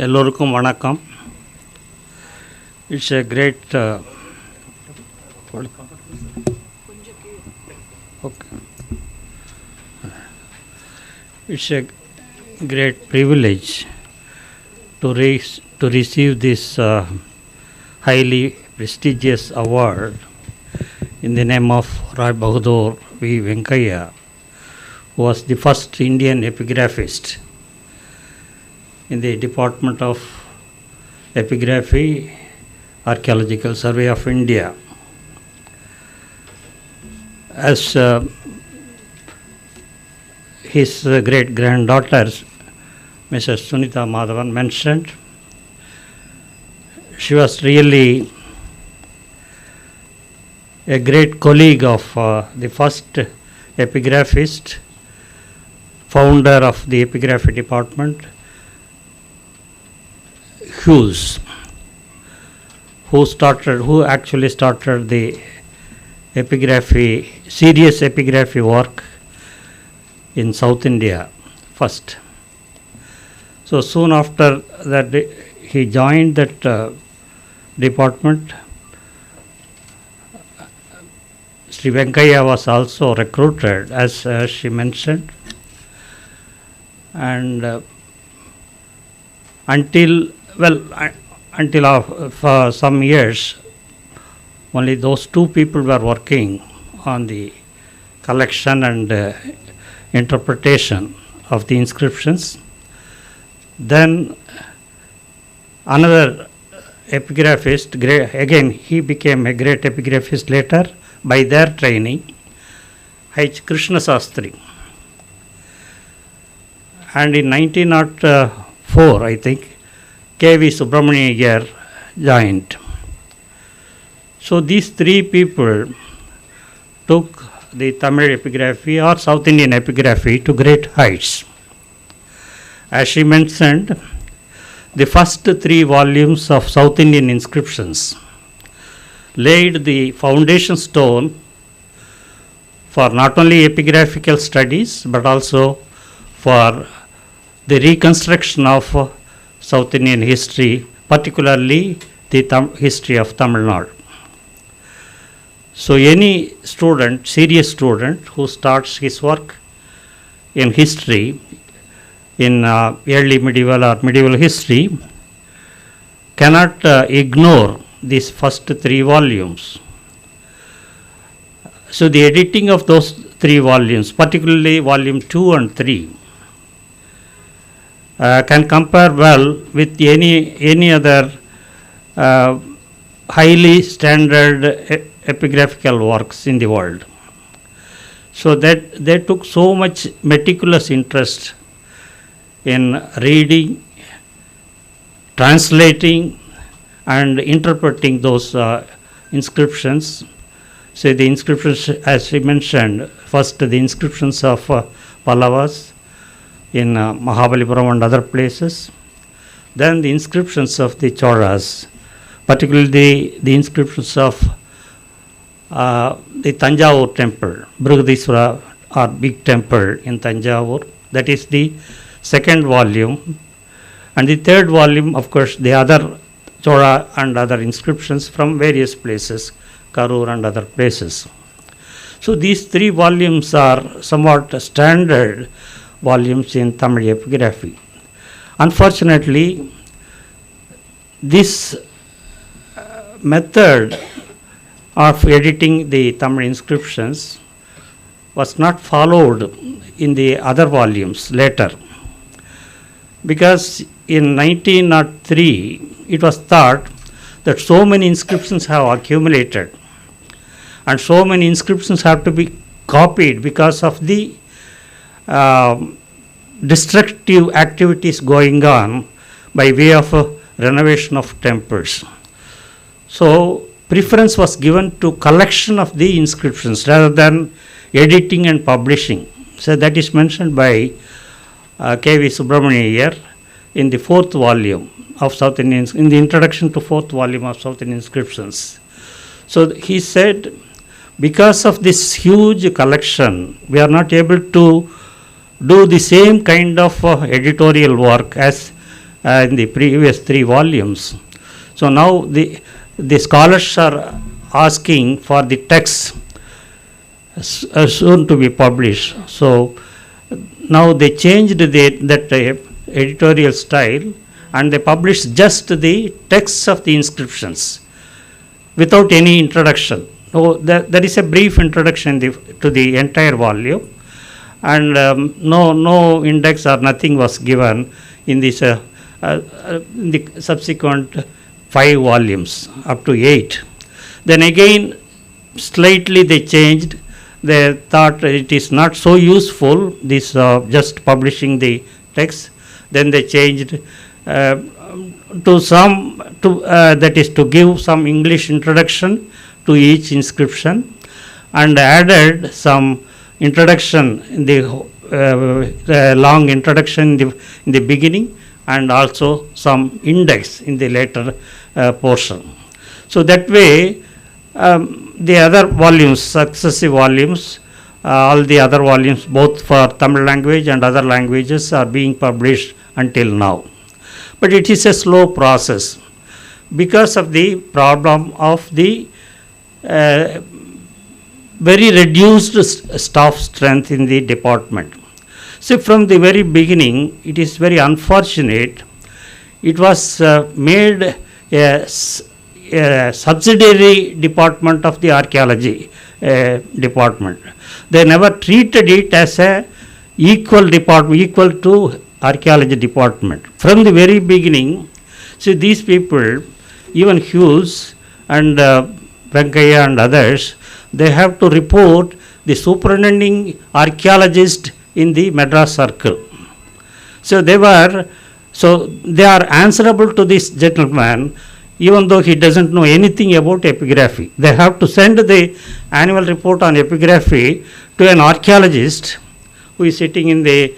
எல்லோருக்கும் வணக்கம். It's a great It's a great privilege to receive this highly prestigious award in the name of Bahadur V Venkayya, who was the first Indian epigraphist in the Department of Epigraphy, Archaeological Survey of India. As his great-granddaughter, Mrs. Sunitha Madhavan, mentioned, she was really a great colleague of the first epigraphist founder of the epigraphy department, Hughes, who actually started the serious epigraphy work in South India first. So soon after that he joined that department. Sri Venkayya was also recruited, as she mentioned, and until for some years only those two people were working on the collection and interpretation of the inscriptions. Then another epigraphist, again he became a great epigraphist later by their training, H. Krishna Sastri. And in 1904, I think, K. V. Subbarayalu joined. So these three people took the Tamil epigraphy or South Indian epigraphy to great heights. As she mentioned, the first 3 volumes of South Indian inscriptions laid the foundation stone for not only epigraphical studies but also for the reconstruction of South Indian history, particularly the history of Tamil Nadu. So any student, serious student who starts his work in history, in early medieval or medieval history, cannot ignore these first 3 volumes. So the editing of those 3 volumes, particularly volume 2 and 3, can compare well with any other highly standard epigraphical works in the world. So that they took so much meticulous interest in reading, translating and interpreting those inscriptions. So the inscriptions, as we mentioned, first the inscriptions of Pallavas in Mahabalipuram and other places, then the inscriptions of the Cholas, particularly the inscriptions of the Tanjavur temple, Brihadiswara or big temple in Tanjavur, that is the second volume, and the third volume, of course, the other Chola and other inscriptions from various places, Karur and other places. So these 3 volumes are somewhat standard volumes in Tamil epigraphy. Unfortunately, this method of editing the Tamil inscriptions was not followed in the other volumes later, because in 1903 it was thought that so many inscriptions have accumulated and so many inscriptions have to be copied because of the destructive activities going on by way of renovation of temples. So preference was given to collection of the inscriptions rather than editing and publishing. So that is mentioned by K. V. Subbarayalu in the 4th volume of South Indian, in the introduction to 4th volume of South Indian inscriptions. So he said, because of this huge collection, we are not able to do the same kind of editorial work as in the previous 3 volumes. So now the scholars are asking for the texts soon to be published. So now they changed that editorial style and they published just the texts of the inscriptions without any introduction. So there is a brief introduction to the entire volume, and no index or nothing was given in this the subsequent 5 volumes up to 8. Then again slightly they changed. They thought it is not so useful, this just publishing the text. Then they changed to some that is to give some English introduction to each inscription and added some introduction in the a long introduction in the beginning and also some index in the later portion. So that way, the other volumes, successive volumes, all the other volumes, both for Tamil language and other languages, are being published until now. But it is a slow process because of the problem of the very reduced staff strength in the department. So from the very beginning, it is very unfortunate. It was made a subsidiary department of the archaeology department. They never treated it as a equal department, equal to archaeology department. From the very beginning, see these people, even Hughes and Venkayya and others, they have to report the superintending archaeologist in the Madras circle. So they are answerable to this gentleman, even though he doesn't know anything about epigraphy. They have to send the annual report on epigraphy to an archaeologist who is sitting in the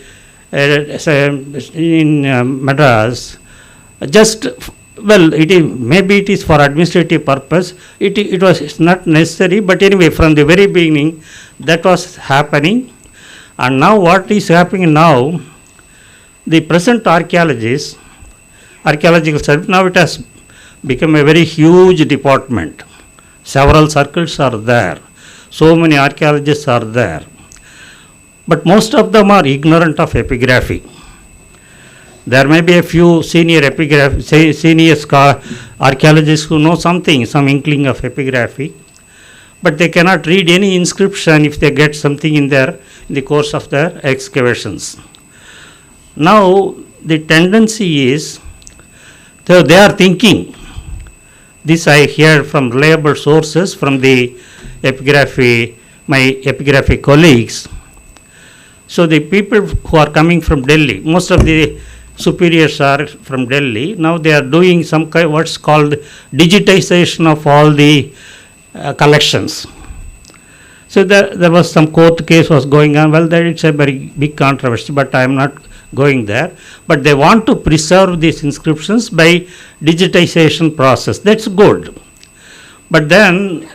Madras. Maybe it is for administrative purpose. It was not necessary, but anyway, from the very beginning, that was happening. And now what is happening now, the present archaeological service, now it has become a very huge department. Several circles are there. So many archaeologists are there. But most of them are ignorant of epigraphy. There may be a few senior archaeologists who know something, some inkling of epigraphy, but they cannot read any inscription if they get something in the course of their excavations. Now, the tendency is, so they are thinking, this I hear from reliable sources, from the epigraphy, my epigraphy colleagues. So the people who are coming from Delhi, most of the superiors are from Delhi. Now they are doing some what's called digitization of all the collections. So there was some court case was going on. Well, that it's a very big controversy, but I am not going there. But they want to preserve these inscriptions by digitization process. That's good. But then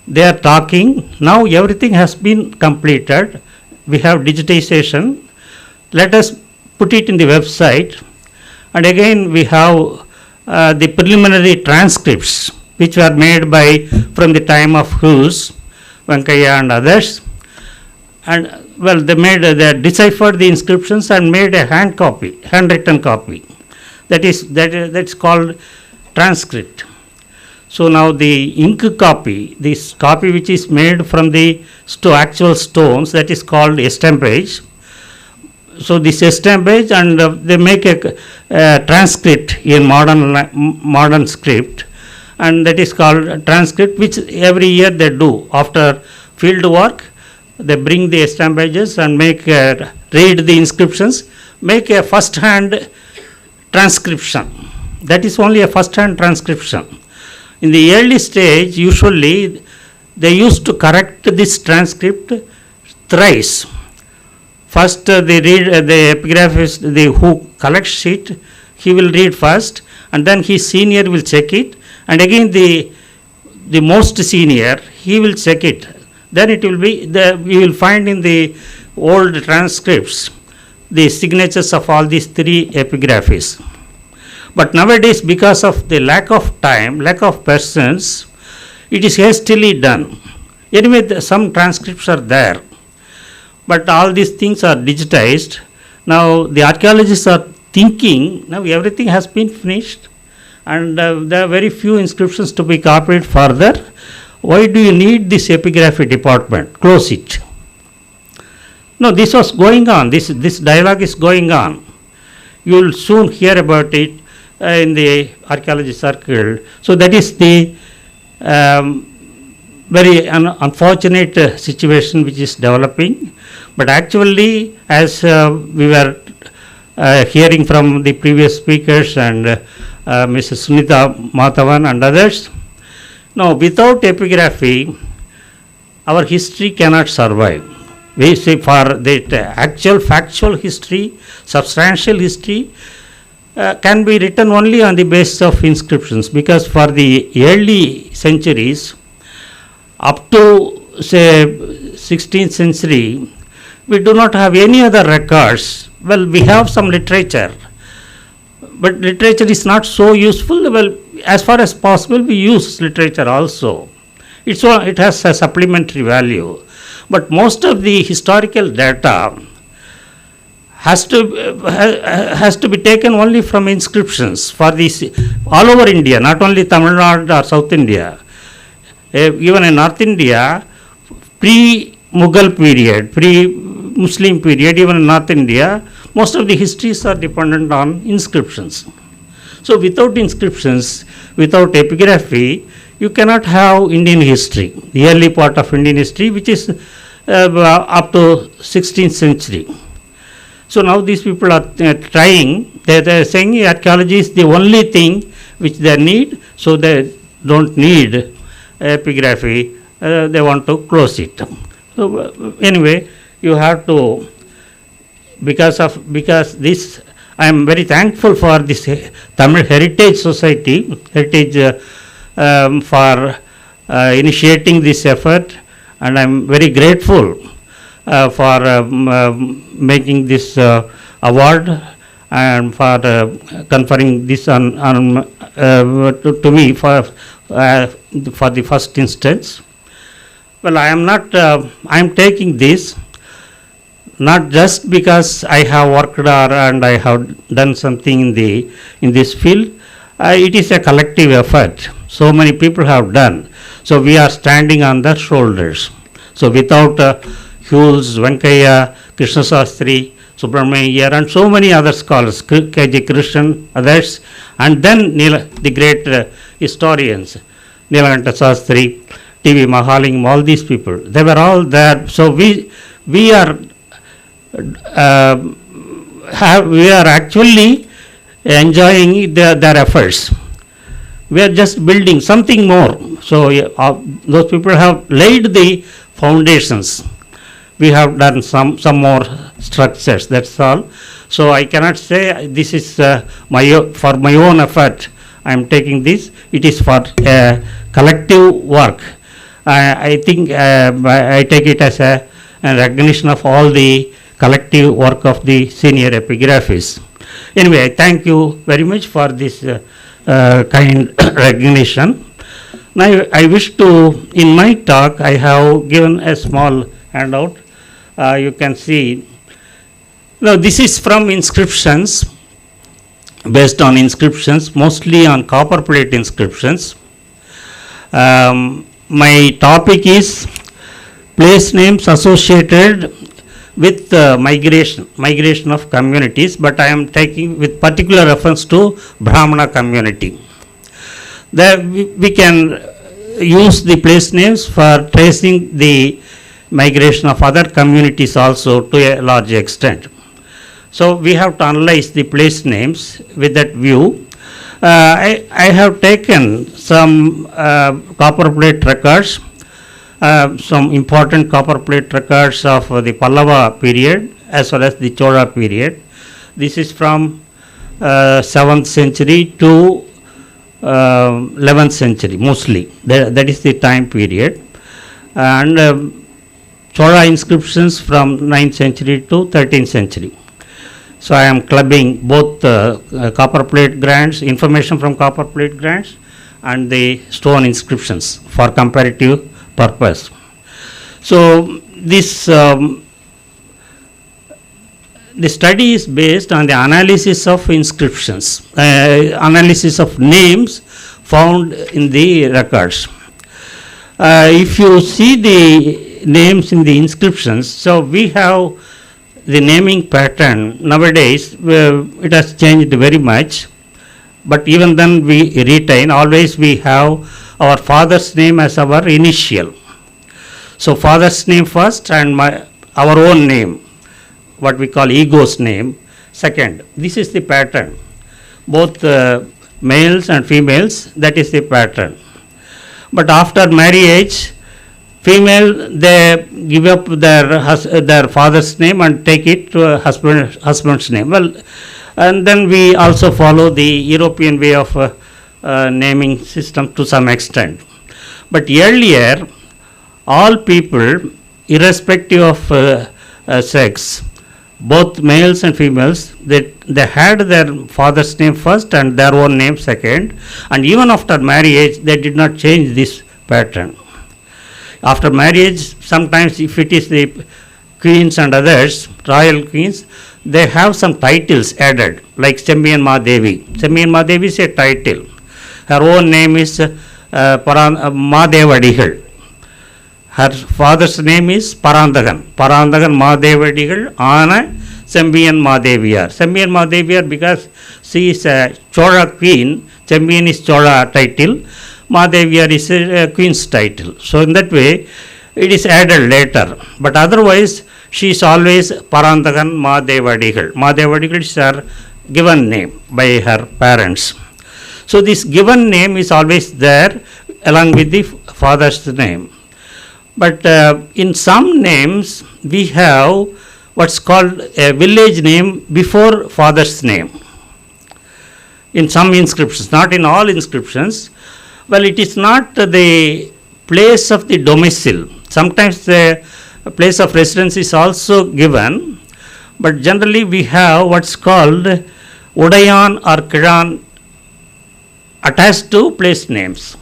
they are talking, now everything has been completed. We have digitization. Let us put it in the website. And again, we have the preliminary transcripts which were made from the time of Hughes, Venkayya and others. And well, they deciphered the inscriptions and made a handwritten copy. That's called transcript. So now the ink copy, this copy which is made from the actual stones, that is called estampage. So this estampage, and they make a transcript in modern script, and that is called transcript, which every year they do after field work. They bring the estampages and read the inscriptions, make a first-hand transcription. That is only a first-hand transcription. In the early stage, usually they used to correct this transcript thrice. First, they read the epigraphist, who collects it, he will read first, and then his senior will check it, and again the most senior, he will check it. Then it will be we will find in the old transcripts the signatures of all these three epigraphies. But nowadays, because of the lack of time, lack of persons, it is hastily done. Anyway, some transcripts are there, but all these things are digitized. Now the archaeologists are thinking, now everything has been finished, and there are very few inscriptions to be copied further. Why do you need this epigraphy department? Close it. No, this was going on. This dialogue is going on. You will soon hear about it in the archaeology circle. So that is the very unfortunate situation which is developing. But actually, as we were hearing from the previous speakers and Mrs. Sunitha Madhavan and others, no, without epigraphy, our history cannot survive. We say for the actual factual history, substantial history, can be written only on the basis of inscriptions, because for the early centuries, up to say 16th century, we do not have any other records. Well, we have some literature, but literature is not so useful. Well, as far as possible, we use literature also. It has a supplementary value, but most of the historical data has to be taken only from inscriptions for this all over India, not only Tamil Nadu or South India. Even in North India, pre-Mughal period, pre-Muslim period, even in North India, most of the histories are dependent on inscriptions. So without inscriptions, without epigraphy, you cannot have Indian history, the early part of Indian history, which is up to 16th century. So now these people are trying, they are saying archaeology is the only thing which they need, so they don't need epigraphy, they want to close it. So anyway, you have to, because this, I am very thankful for this Tamil Heritage Society, for initiating this effort, and I am very grateful for making this award and for conferring this on to me for the first instance. Well, I am taking this not just because I have worked and I have done something in this field. It is a collective effort. So many people have done. So we are standing on their shoulders. So without Hughes, Venkayya, Krishna Sastri, Subramaniya, and so many other scholars, K.J. Krishnan, others, and then the great historians, Nilakanta Sastri, T.V. Mahalingam, all these people, they were all there. So we are actually enjoying their efforts. We are just building something more. So those people have laid the foundations. We have done some more structures, that's all. So I cannot say this is for my own effort I am taking this. It is for collective work. I think I take it as a recognition of all the collective work of the senior epigraphists. Anyway, I thank you very much for this kind recognition. Now I wish to, in my talk, I have given a small handout. You can see. Now this is from inscriptions, based on inscriptions, mostly on copper plate inscriptions. My topic is place names associated with migration of communities, but I am taking with particular reference to Brahmana community. There we can use the place names for tracing the migration of other communities also to a large extent. So we have to analyze the place names with that view. I have taken some copper plate records, some important copper plate records of the Pallava period as well as the Chola period. This is from 7th century to 11th century mostly. That is the time period. And Chola inscriptions from 9th century to 13th century. So I am clubbing both copper plate grants, information from copper plate grants, and the stone inscriptions for comparative purpose. So this the study is based on the analysis of inscriptions, analysis of names found in the records. If you see the names in the inscriptions, so we have the naming pattern nowadays, it has changed very much, but even then we retain, always we have our father's name as our initial. So father's name first and our own name, what we call ego's name, second. This is the pattern. Both males and females, that is the pattern. But after marriage, Female, they give up their father's name and take it to a husband's name. Well, and then we also follow the European way of naming system to some extent. But earlier, all people, irrespective of sex, both males and females, they had their father's name first and their own name second, and even after marriage, they did not change this pattern. After marriage, sometimes if it is the queens and others, royal queens, they have some titles added, like Sembiyan Mahadevi. Sembiyan Mahadevi is a title. Her own name is Mahadevadigal. Her father's name is Parandagan. Parandagan Mahadevadigal Ana Sembiyan Mahadeviyar. Sembiyan Mahadeviyar because she is a Chola queen. Sembiyan is Chola title. Mahadeviyar is a queen's title. So in that way, it is added later. But otherwise, she is always Parandagan Mahadevadigal. Mahadevadigal is her given name by her parents. So this given name is always there along with the father's name. But in some names, we have what's called a village name before father's name. In some inscriptions, not in all inscriptions. Well, it is not the place of the domicile. Sometimes the place of residence is also given, but generally we have what's called Udayan or Kiran attached to place names.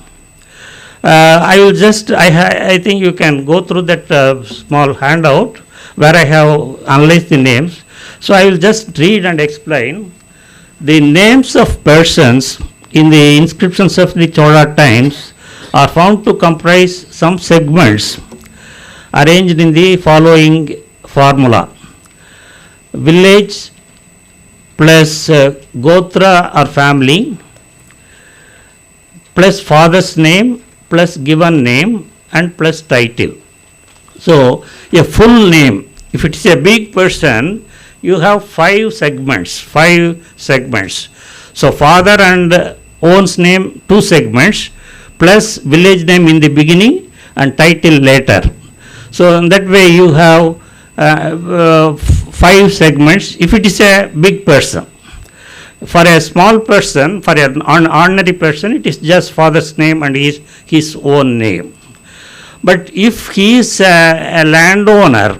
I think you can go through that small handout where I have analyzed the names. So I will just read and explain the names of persons in the inscriptions of the Chola times are found to comprise some segments arranged in the following formula. Village plus Gotra or family plus father's name plus given name and plus title. So a full name, if it is a big person, you have 5 segments. So father and owns name 2 segments plus village name in the beginning and title later. So in that way you have 5 segments if it is a big person. For a small person, for an ordinary person, it is just father's name and his own name. But if he is a landholder,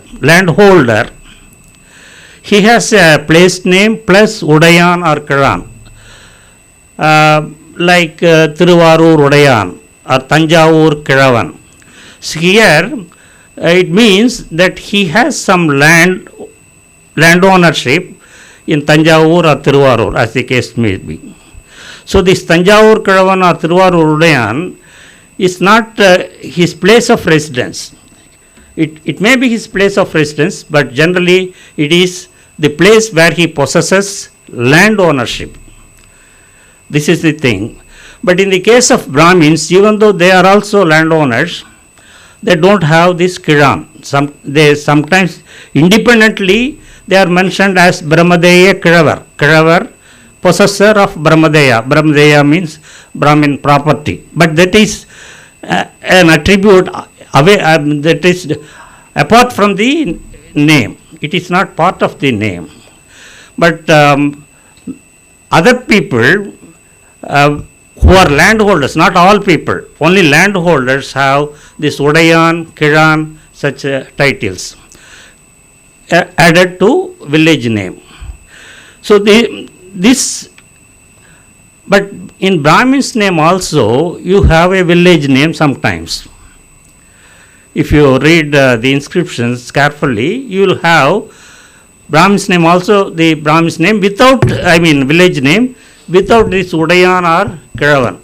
he has a place name plus Udayan or Kiran. Like Thiruvarur Udayan or Tanjavur Kiravan. So here it means that he has some land ownership in Tanjavur or Thiruvarur, as the case may be. So this Tanjavur Kiravan or Thiruvarur Udayan is not his place of residence. It may be his place of residence, but generally it is the place where he possesses land ownership. This is the thing. But in the case of Brahmins, even though they are also landowners, they don't have this Kiran. They sometimes independently they are mentioned as Brahmadeya Kiravar. Kiravar, possessor of Brahmadeya. Brahmadeya means Brahmin property. But that is an attribute that is apart from the name. It is not part of the name. But other people who are landholders, not all people, only landholders have this Udayan, Kiran, such titles added to village name. So but in Brahmin's name also you have a village name sometimes. If you read the inscriptions carefully, you will have Brahmin's name also, the Brahmin's name without, village name without this Udayan or Kiravan.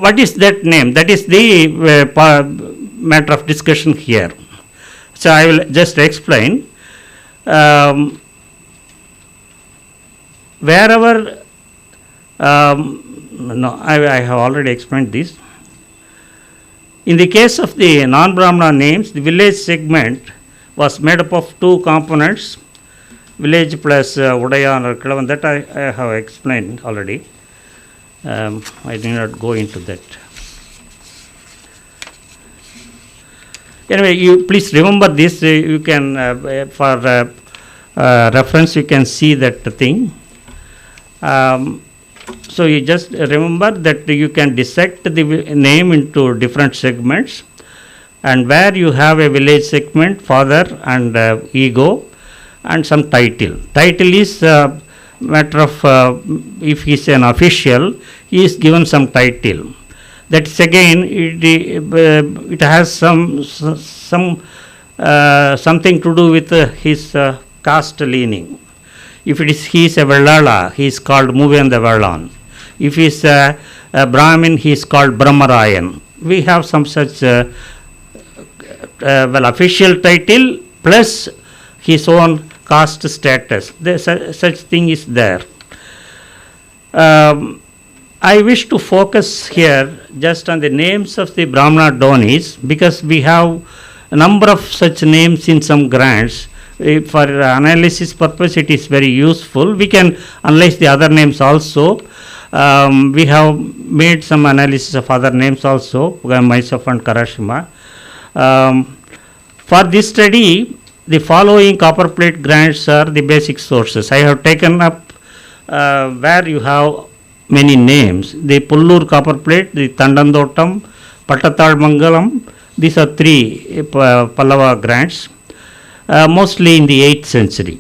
What is that name? That is the matter of discussion here. So I will just explain. Wherever, I have already explained this. In the case of the non-Brahmana names, the village segment was made up of 2 components, village plus Udayan or Kiravan. That I have explained already. I did not go into that. Anyway, you please remember this. You can, for reference, you can see that thing. So you just remember that you can dissect the name into different segments, and where you have a village segment, father and ego, and some title. Title is matter of if he is an official, he is given some title. That is again it has something to do with his caste leaning. If it is he is a Vellala, he is called Muvenda Vellan. If he is a Brahmin, he is called Brahmarayan. We have some such official title plus his own caste status. Such thing is there. I wish to focus here just on the names of the Brahmana Donis, because we have a number of such names in some grants. For analysis purpose, it is very useful. We can analyze the other names also. We have made some analysis of other names also, myself and Karashima. For this study, the following copperplate grants are the basic sources. I have taken up where you have many names. The Pullur copperplate, the Tandandottam, Pattathal Mangalam, these are three Pallava grants, mostly in the 8th century.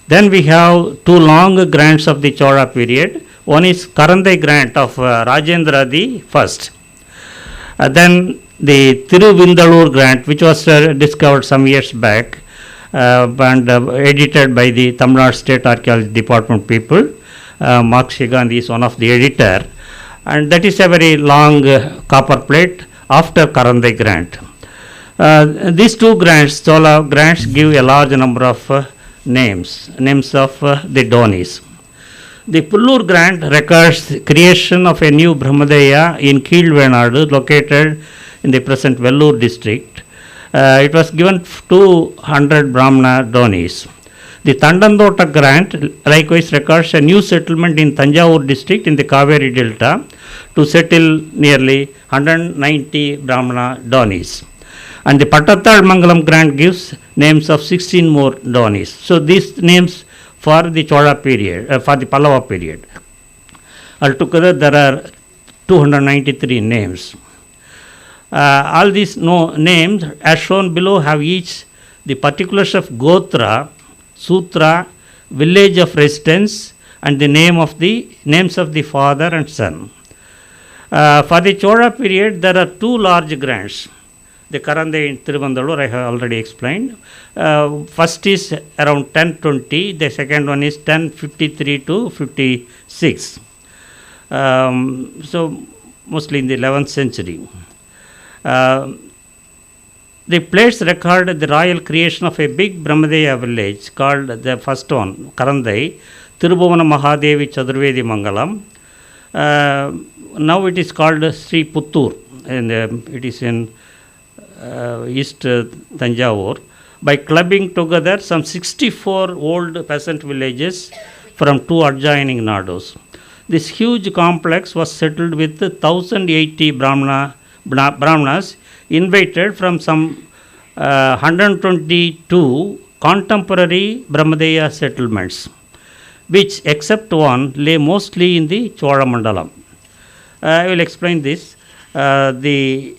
Then we have two long grants of the Chola period. One is Karandai grant of Rajendra the First. Then the Tiruvindalur grant, which was discovered some years back and edited by the Tamil Nadu State Archaeology Department people. Mark Shigandhi is one of the editor, and that is a very long copper plate after Karandai grant. These two grants, Chola grants, give a large number of names of the Donis. The Pullur grant records the creation of a new Brahmadaya in Keelvenadu, located in the present Vellore district. It was given to 100 Brahmana Donis. The Tandandota grant likewise records a new settlement in Tanjavur district in the Kaveri Delta to settle nearly 190 Brahmana Donis. And the Pattathal Mangalam grant gives names of 16 more Donis. So these names for the Chola period, for the Pallava period. Altogether there are 293 names. All these names as shown below have each the particulars of Gotra, Sutra, village of residence, and the names of the father and son. For the Chola period, there are two large grants. The Karandai in Tiruvandalur, I have already explained. First is around 1020, the second one is 1053 to 56. So, mostly in the 11th century. The plates record the royal creation of a big Brahmadaya village called the first one, Karandai, Tirubhavana Mahadevi Chadurvedi Mangalam. Now it is called Sri Puttur, and it is in East Tanjavur. By clubbing together some 64 old peasant villages from two adjoining nadus. This huge complex was settled with 1080 Brahmanas invited from some 122 contemporary Brahmadaya settlements, which except one lay mostly in the Chola Mandalam. I will explain this. The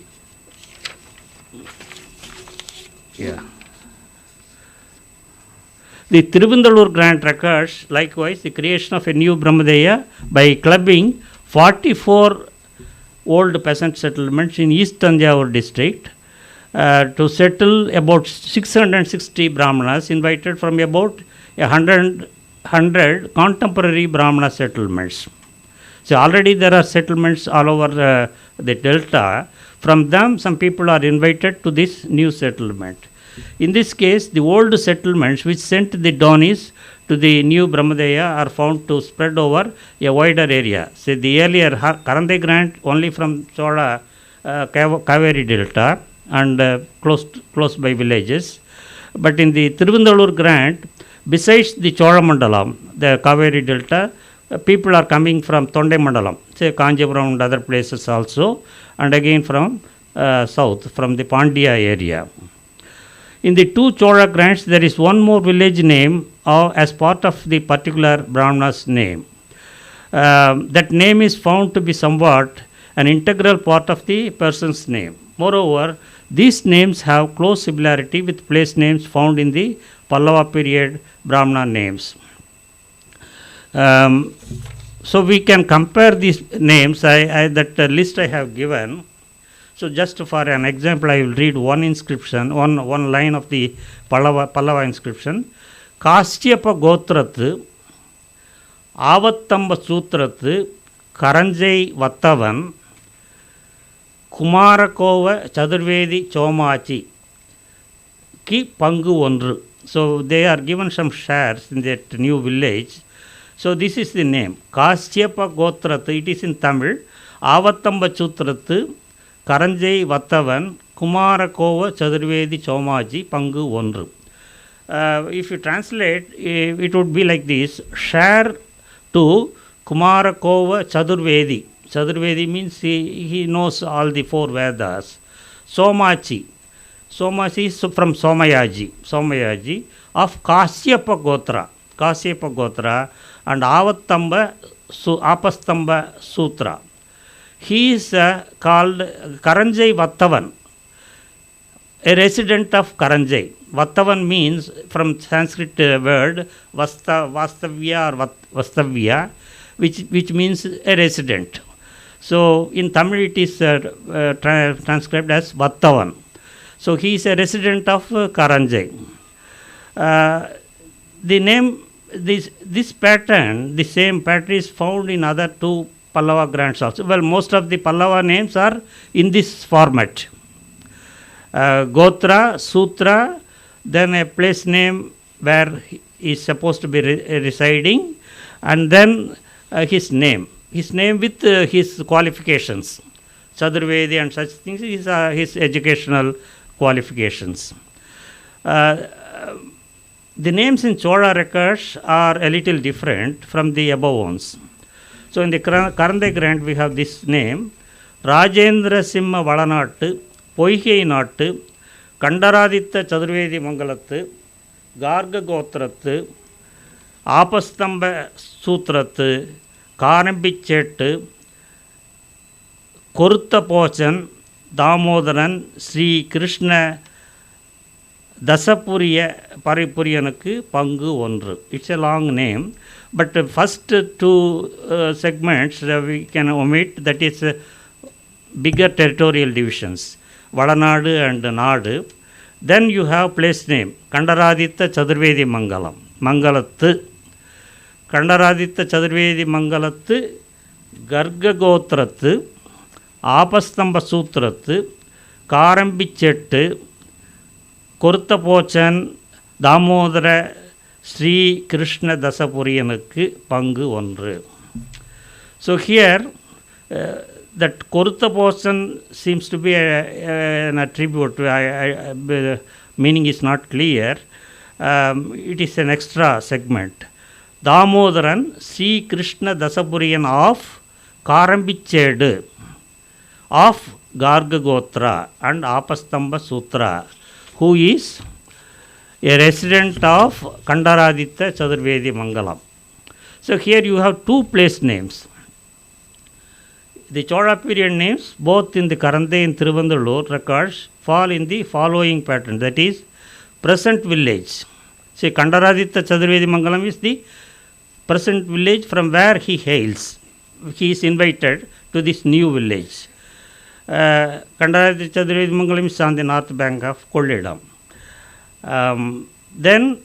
Tiruvandalur grant records likewise the creation of a new Brahmadaya by clubbing 44 old peasant settlements in East Tanjavur district to settle about 660 Brahmanas invited from about 100 contemporary Brahmana settlements. So already there are settlements all over the delta. From them, some people are invited to this new settlement. In this case, the old settlements which sent the Donis to the new Brahmadaya are found to spread over a wider area. So the earlier Karandai grant only from Chola Kaveri Delta and close by villages. But in the Tiruvandalur grant, besides the Chola Mandalam, the Kaveri Delta, people are coming from Tonde Mandalam, say Kanjipuram and other places also, and again from south from the Pandya area. In the two Chola grants, there is one more village name as part of the particular Brahmana's name. That name is found to be somewhat an integral part of the person's name. Moreover, these names have close similarity with place names found in the Pallava period Brahmana names. So we can compare these names. That list I have given. So just for an example, I will read one inscription, one line of the Pallava inscription. Kastyapa Gotrathu Avattamba Sutrathu Karanjai Vattavan Kumarakova Chadurvedi Chomachi Ki Pangu Ondru. So they are given some shares in that new village. So this is the name. Kastyapa Gotrathu, it is in Tamil. Avattamba Sutrathu Karanjai Vattavan Kumarakova Chadurvedi Chomaji Pangu Ondru. If you translate, it would be like this. Share to Kumarakova Chadurvedi. Chadurvedi means he knows all the four Vedas. Somachi. Somachi is from Somayaji of Kasyapa Gotra. Kasyapa Gotra and Avattamba Apastamba Sutra. He is called Karanjai Vattavan, a resident of Karanjai. Vattavan means from Sanskrit word Vastavya or Vastavya, which means a resident. So in Tamil it is transcribed as Vattavan. So he is a resident of Karanjai. The name, this pattern, the same pattern is found in other two Pallava grants also. Well, most of the Pallava names are in this format. Gotra, Sutra, then a place name where he is supposed to be residing, and then his name with his qualifications. Chadurvedi and such things is his educational qualifications. The names in Chola records are a little different from the above ones. So in the Karandai grant we have this name, Rajendra Simha Valanattu, Poigai Nattu, Kandaraditya Chadurvedi Mangalattu, Garga Gotrattu, Apastamba Sutrattu, Karambicchettu, Korutta Pochan, Damodaran, Sri Krishna Dasapuriya Paripuriyanukku Pangu Ondru. It's a long name, but the first two segments we can omit, that is bigger territorial divisions, Valanadu and Nadu. Then you have place name, Kandaraditya Chadurvedi Mangalam, Mangalattu. Kandaraditya Chadurvedi Mangalattu, Garga Gotrattu, Apastamba Sutrattu, Karambicchettu, Korutta Pochan, Damodara, Sri Krishna Dasapuriyanukku Pangu Ondru. So here, that Korutta Pochan seems to be an attribute. Meaning is not clear. It is an extra segment. Damodaran, Sri Krishna Dasapuriyan of Karambichedu, of Garga Gotra and Apastamba Sutra, who is a resident of Kandaraditya Chadurvedi Mangalam. So here you have two place names. The Chola period names, both in the Karandai and Tiruvandallur records, fall in the following pattern, that is, present village. See, Kandaraditya Chadurvedi Mangalam is the present village from where he hails. He is invited to this new village. Kandaraditya Chadurvedi Mangalam is on the north bank of Kolledam. Then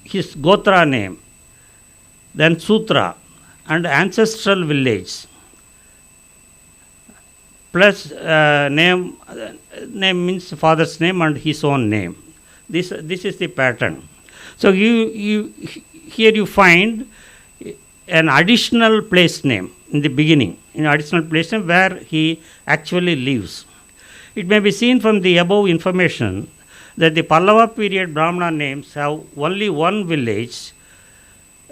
his Gotra name, then Sutra and ancestral village, plus name means father's name and his own name. This is the pattern. So here you find an additional place name in the beginning, an additional place name where he actually lives. It may be seen from the above information that the Pallava period Brahmana names have only one village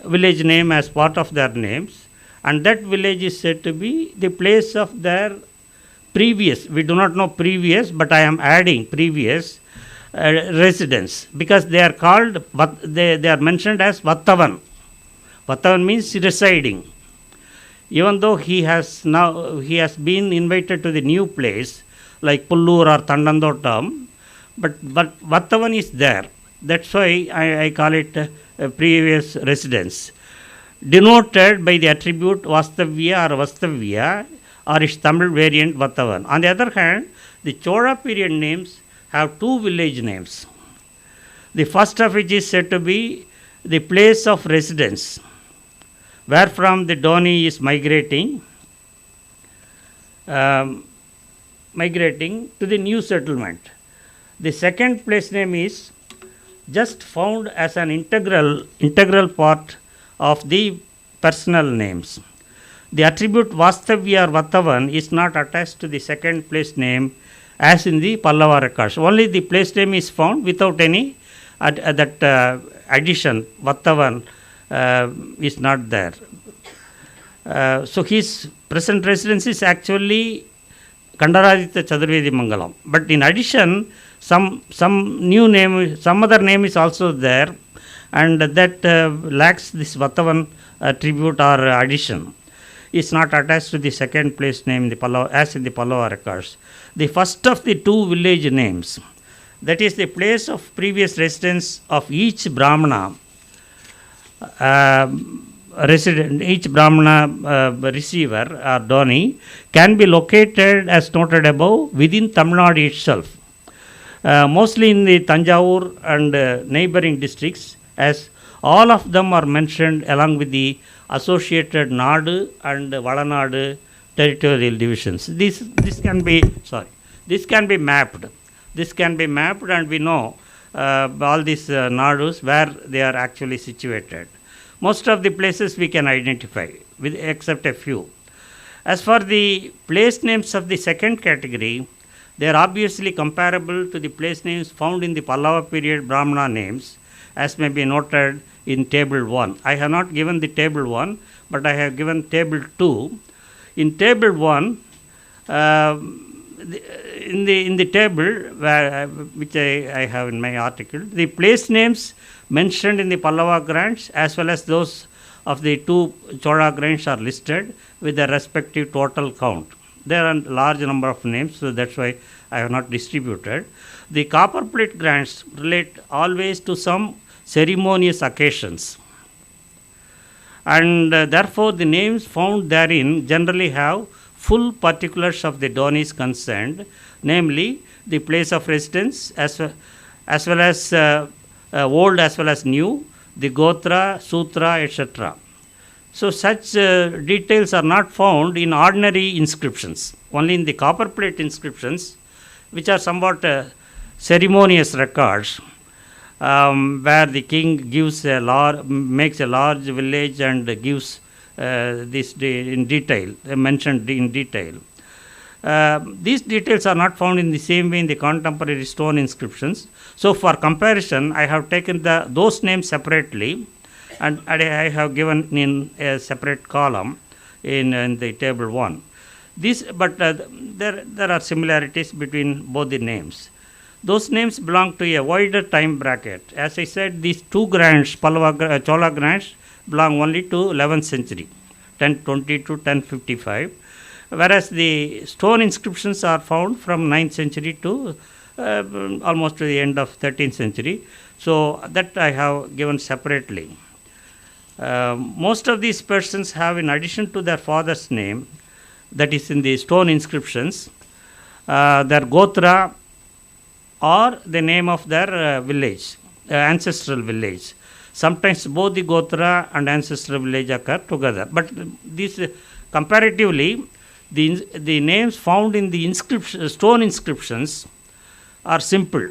name as part of their names, and that village is said to be the place of their previous, we do not know previous, but I am adding previous residents, because they are called, they are mentioned as Vattavan. Vattavan means residing. Even though he has been invited to the new place like Pullur or Tandandottam, but Vattavan is there. That's why I call it previous residence, denoted by the attribute Vastavya or Vastavya, or its Tamil variant Vattavan. On the other hand, the Chola period names have two village names. The first of which is said to be the place of residence, where from the Doni is migrating to the new settlement. The second place name is just found as an integral part of the personal names. The attribute Vastavya or Vattavan is not attached to the second place name as in the Pallava records. Only the place name is found without any addition. Vattavan is not there. So his present residence is actually Kandaraditya Chaturvedi Mangalam. But in addition, some new name, some other name is also there, and that lacks this Vattavan attribute or addition. Is not attached to the second place name in the Pallava, as in the Pallava records. The first of the two village names, that is the place of previous residence of each Brahmana each Brahmana receiver or Doni, can be located as noted above within Tamil Nadu itself, mostly in the Tanjavur and neighboring districts, as all of them are mentioned along with the associated Nadu and Valanadu territorial divisions. This can be mapped. This can be mapped, and we know all these Nadus where they are actually situated. Most of the places we can identify, with except a few. As for the place names of the second category, they are obviously comparable to the place names found in the Pallava period Brahmana names, as may be noted in table 1. I have not given the table 1, but I have given table 2. In table 1, in the table which I have in my article, the place names mentioned in the Pallava grants as well as those of the two Chola grants are listed with their respective total count. There are a large number of names, so that's why I have not distributed. The copper plate grants relate always to some ceremonious occasions, and therefore the names found therein generally have full particulars of the Doni's concerned, namely the place of residence as well as old as well as new, the Gotra, Sutra, etc. So such details are not found in ordinary inscriptions, only in the copper plate inscriptions, which are somewhat ceremonious records, where the king makes a large village and gives this in detail, mentioned in detail. These details are not found in the same way in the contemporary stone inscriptions. So for comparison, I have taken those names separately, and I have given in a separate column in the table 1. There are similarities between both the names. Those names belong to a wider time bracket. As I said, these two grants, Chola grants, belong only to 11th century, 1020 to 1055, whereas the stone inscriptions are found from 9th century to almost to the end of 13th century. So that I have given separately. Most of these persons have, in addition to their father's name, that is in the stone inscriptions, their Gotra or the name of their village, ancestral village. Sometimes both the Gotra and ancestral village occur together. But these comparatively, the names found in the stone inscriptions are simple,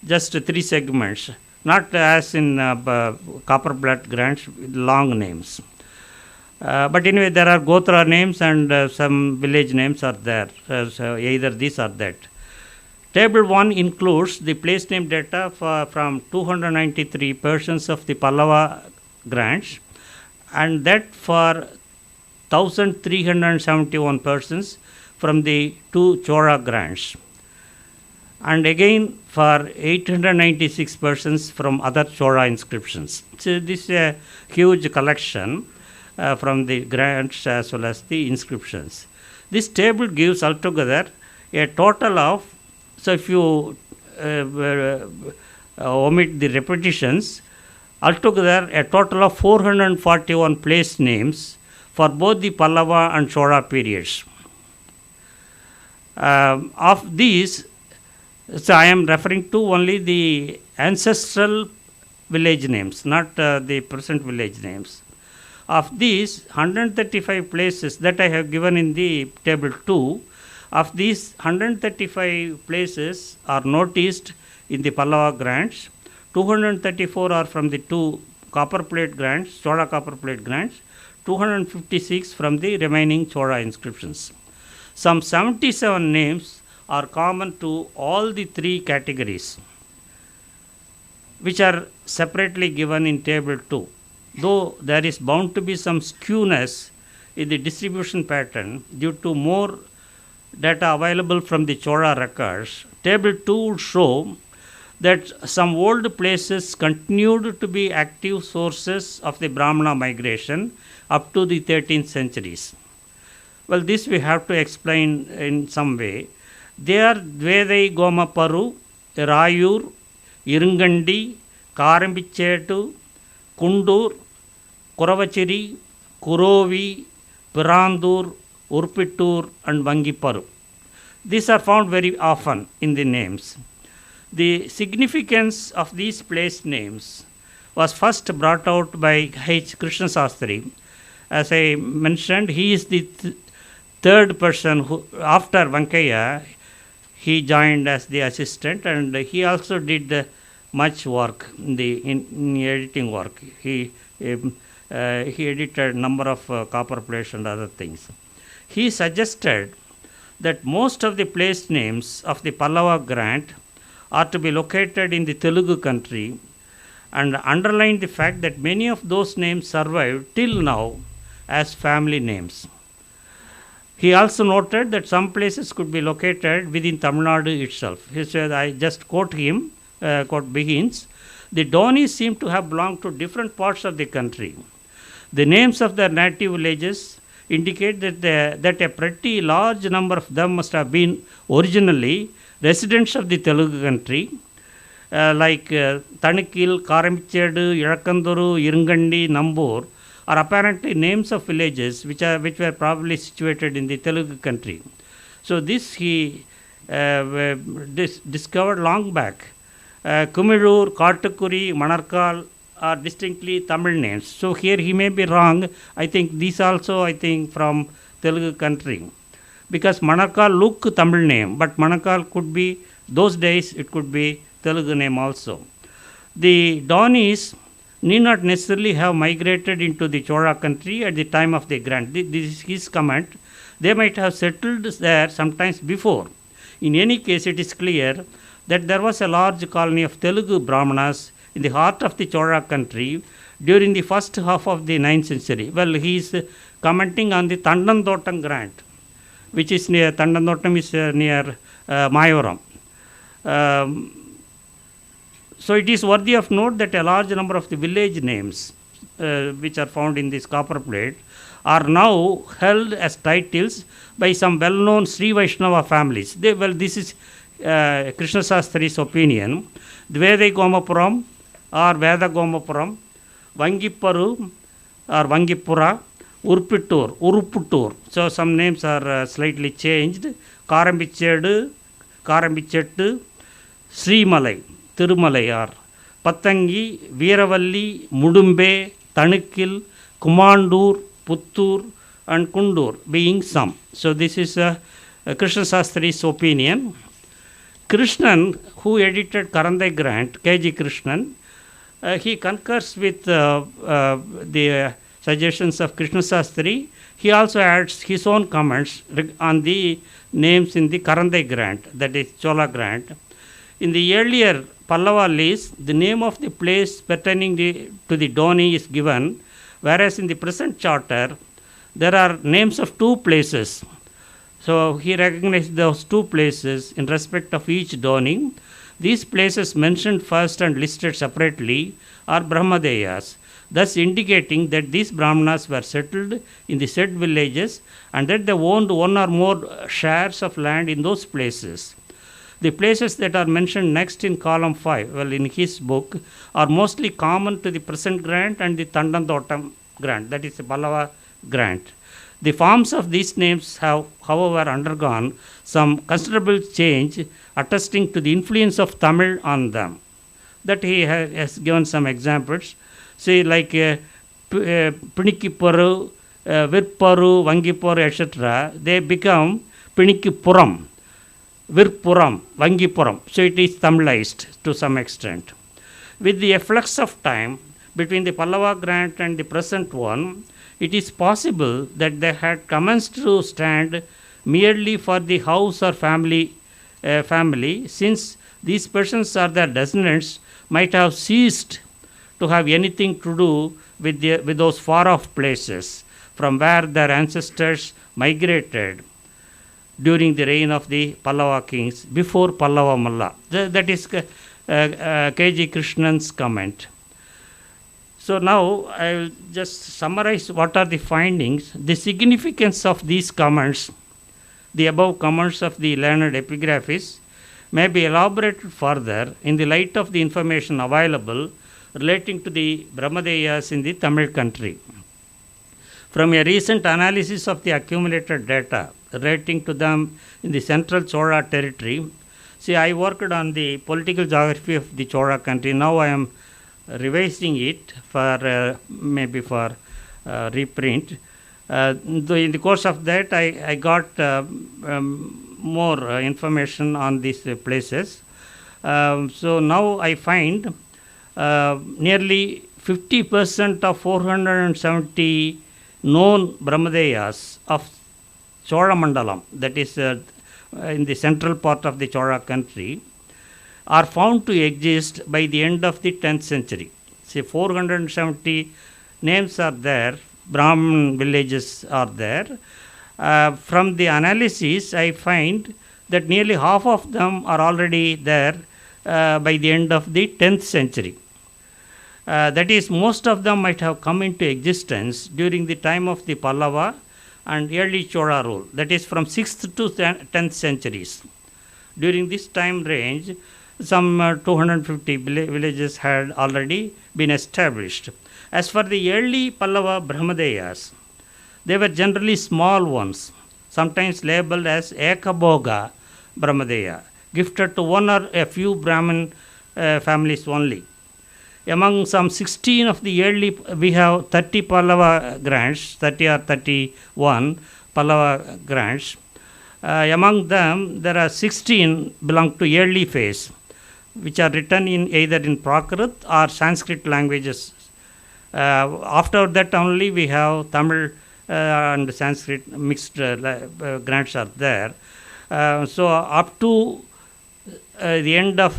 just 3 segments, not as in copper plate grants with long names. But anyway, there are Gotra names and some village names are there, so either this or that. Table 1 includes the place name data from 293 persons of the Pallava grants, and that for 1,371 persons from the 2 Chola grants, and again for 896 persons from other Chola inscriptions. So this is a huge collection from the grants as well as the inscriptions. This table gives altogether a total of, so if you omit the repetitions, altogether a total of 441 place names for both the Pallava and Chola periods. Of these, so I am referring to only the ancestral village names, not the present village names. Of these 135 places that I have given in the table 2, of these 135 places are noticed in the Pallava grants, 234 are from the 2 copper plate grants, Chola copper plate grants, 256 from the remaining Chola inscriptions. Some 77 names are common to all the 3 categories, which are separately given in table 2. Though there is bound to be some skewness in the distribution pattern due to more data available from the Chola records, table 2 would show that some old places continued to be active sources of the Brahmana migration up to the 13th centuries. Well, this we have to explain in some way. They are Dvedai Gomaparu, Rayur, Irungandi, Karambichetu, Kundur, Kuravachiri, Kurovi, Pirandur, Urpittur and Vangiparu. These are found very often in the names. The significance of these place names was first brought out by H. Krishna Sastri. As I mentioned, he is the third person who, after Venkayya, he joined as the assistant, and he also did much work in editing work. He edited a number of copper plates and other things. He suggested that most of the place names of the Pallava grant are to be located in the Telugu country, and underlined the fact that many of those names survive till now as family names. He also noted that some places could be located within Tamil Nadu itself. He said, I just quote him, quote begins, the Donis seem to have belonged to different parts of the country. The names of their native villages indicate that a pretty large number of them must have been originally residents of the Telugu country, like Tanikil, Karamchedu, Irakanduru, Irungandi, Nambur, are apparently names of villages which were probably situated in the Telugu country. So this he discovered long back. Kumilur, Kartukuri, Manarkal are distinctly Tamil names. So here he may be wrong. I think these also, from Telugu country. Because Manarkal look Tamil name, but Manarkal could be, those days it could be Telugu name also. The Donis need not necessarily have migrated into the Chola country at the time of the grant. This is his comment. They might have settled there sometimes before. In any case, it is clear that there was a large colony of Telugu Brahmanas in the heart of the Chola country during the first half of the 9th century. Well, he is commenting on the Tandandottam grant, which is near, Tandandottam is near Mayoram. So it is worthy of note that a large number of the village names which are found in this copper plate are now held as titles by some well-known Sri Vaishnava families. This is Krishna Sastri's opinion. Dvedai Gomapuram or Veda Gomapuram, Vangiparu or Vangipura, Urpittur, Uruputtur. So some names are slightly changed. Karambichedu, Karambichettu, Srimalai, Tirumalai or Patangi, Veeravalli, Mudumbe, Tanikil, Kumandur, Puttur and Kundur being some. So this is Krishna Sastri's opinion. Krishnan, who edited Karandai grant, K.G. Krishnan, he concurs with the suggestions of Krishna Sastri. He also adds his own comments on the names in the Karandai grant, that is Chola grant. In the earlier Pallava list, the name of the place pertaining to the Doni is given, whereas in the present charter, there are names of 2 places. So he recognized those two places in respect of each downing. These places mentioned first and listed separately are Brahmadeyas, thus indicating that these Brahmanas were settled in the said villages and that they owned one or more shares of land in those places. The places that are mentioned next in column 5, well, in his book, are mostly common to the present grant and the Tandantottam grant, that is the Pallava grant. The forms of these names have, however, undergone some considerable change, attesting to the influence of Tamil on them. That he has given some examples. Say, like Pinikipparu, Virparu, Vangiparu, etc., they become Pinikippuram, Virpuram, Vangipuram. So it is Tamilized to some extent. With the efflux of time between the Pallava grant and the present one, it is possible that they had commenced to stand merely for the house or family, since these persons or their descendants might have ceased to have anything to do with those far-off places from where their ancestors migrated during the reign of the Pallava kings before Pallava Malla. That is K.G. Krishnan's comment. So now I will just summarize what are the findings. The significance of these comments, the above comments of the learned epigraphists, may be elaborated further in the light of the information available relating to the Brahmadeyas in the Tamil country. From a recent analysis of the accumulated data relating to them in the central Chola territory, see, I worked on the political geography of the Chola country. Now I am revising it for maybe for reprint. In the course of that, I got more information on these places. So now I find nearly 50% of 470 known Brahmadeyas of Chola Mandalam, that is in the central part of the Chola country, are found to exist by the end of the 10th century. Say 470 names are there, Brahmin villages are there. From the analysis, I find that nearly half of them are already there by the end of the 10th century. That is, most of them might have come into existence during the time of the Pallava and early Chola rule, that is from 6th to 10th centuries. During this time range, some 250 villages had already been established. As for the early Pallava Brahmadeyas, they were generally small ones, sometimes labeled as Ekabhoga Brahmadeya, gifted to one or a few Brahmin families only. Among some 16 of the early, we have 30 Pallava grants, 30 or 31 Pallava grants. Among them, there are 16 belong to early phase, which are written in either in Prakrit or Sanskrit languages. After that only we have Tamil and Sanskrit mixed grants are there. So up to the end of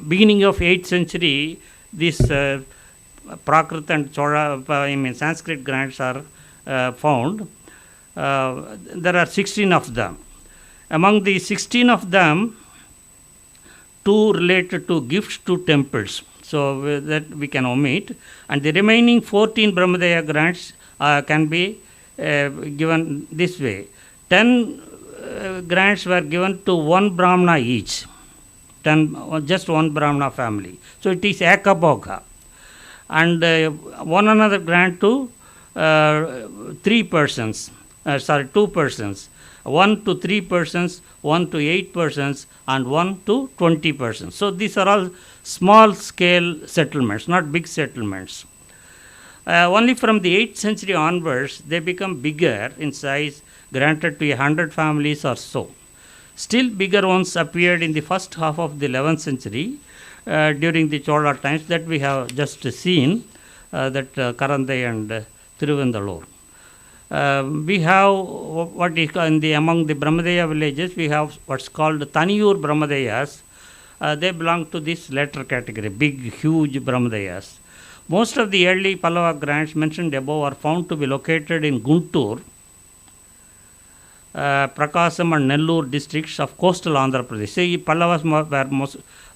beginning of 8th century, this Prakrit and Chola, Sanskrit grants are found. There are 16 of them. Among the 16 of them, 2 related to gifts to temples, so that we can omit, and the remaining 14 Brahmadeya grants can be given this way. 10 grants were given to one Brahmana each, just one Brahmana family. So it is Ekabhoga. And one another grant to 2 persons, 1 to 3 persons, 1 to 8 persons, and 1 to 20 persons. So these are all small scale settlements, not big settlements. Only from the 8th century onwards, they become bigger in size, granted to 100 families or so. Still bigger ones appeared in the first half of the 11th century during the Chola times that we have just seen, that Karandai and Tiruvandalur. We have what is among the Brahmadeya villages, we have what's called Taniyur Brahmadeyas. They belong to this latter category, big, huge Brahmadeyas. Most of the early Pallava grants mentioned above are found to be located in Guntur. Prakasam and Nellore districts of coastal Andhra Pradesh. See, Pallavas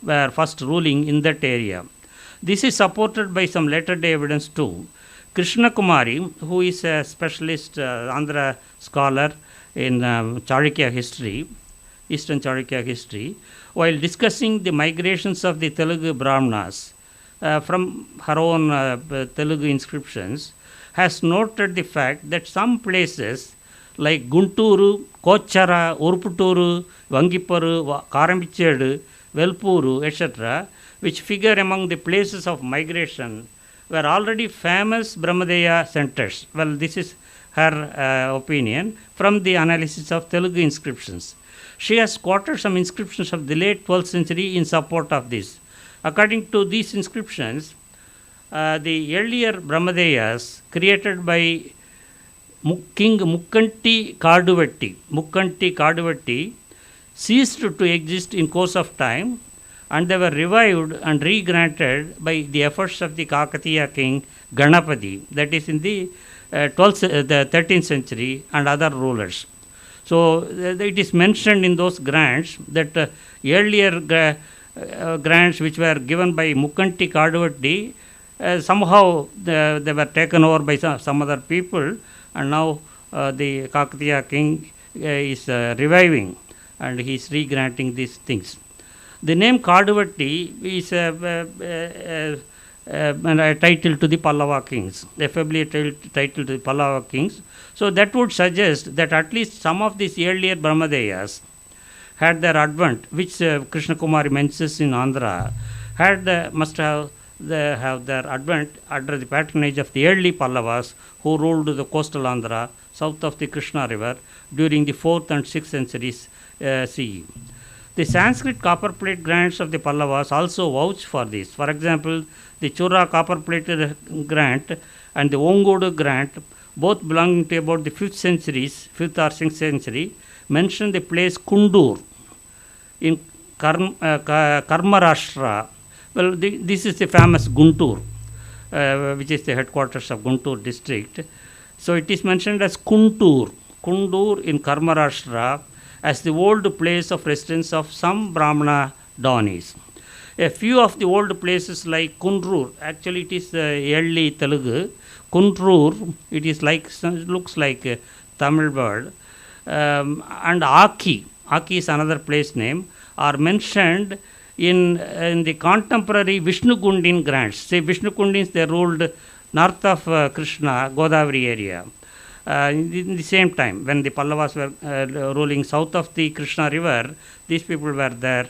were first ruling in that area. This is supported by some later day evidence too. Krishna Kumari, who is a specialist Andhra scholar in Charikya history, Eastern Charikya history, while discussing the migrations of the Telugu Brahmanas from her own Telugu inscriptions, has noted the fact that some places like Gunturu, Kochara, Urputuru, Vangiparu, Karambichedu, Velpuru, etc., which figure among the places of migration, were already famous Brahmadeya centers. Well, this is her opinion from the analysis of Telugu inscriptions. She has quoted some inscriptions of the late 12th century in support of this. According to these inscriptions, the earlier Brahmadeyas created by King Mukkanti Kaduvatti ceased to exist in course of time, and they were revived and re-granted by the efforts of the Kakatiya king Ganapati, that is in the 13th century, and other rulers. So it is mentioned in those grants that earlier grants which were given by Mukkanti Kaduvatti, somehow they were taken over by some other people, and now the Kakatiya king is reviving and he is re-granting these things. The name Kaduvatti is a title to the Pallava kings, a familiar title to the Pallava kings. So that would suggest that at least some of these earlier Brahmadeyas had their advent, which Krishna Kumari mentions in Andhra, must have their advent under the patronage of the early Pallavas who ruled the coastal Andhra south of the Krishna river during the 4th and 6th centuries CE. The Sanskrit copperplate grants of the Pallavas also vouch for this. For example, the Chura copperplate grant and the Ongodu grant, both belonging to about the 5th or 6th century, mention the place Kundur in Karmarashtra. Well, this is the famous Guntur, which is the headquarters of Guntur district. So it is mentioned as Kundur in Karmarashtra, as the old place of residence of some Brahmana Dawnis. A few of the old places like Kundrur, actually it is early Telugu, Kundrur, it is looks like a Tamil word, and Aki is another place name, are mentioned in the contemporary Vishnugundin grants. Say Vishnugundins, they ruled north of Krishna, Godavari area. In the same time, when the Pallavas were ruling south of the Krishna river, these people were there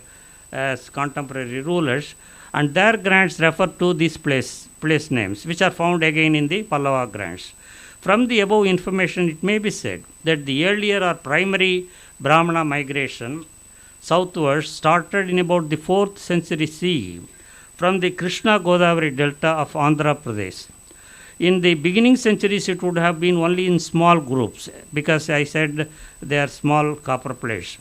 as contemporary rulers, and their grants refer to these place names, which are found again in the Pallava grants. From the above information, it may be said that the earlier or primary Brahmana migration southwards started in about the 4th century CE from the Krishna Godavari delta of Andhra Pradesh. In the beginning centuries, it would have been only in small groups, because I said they are small copper plates.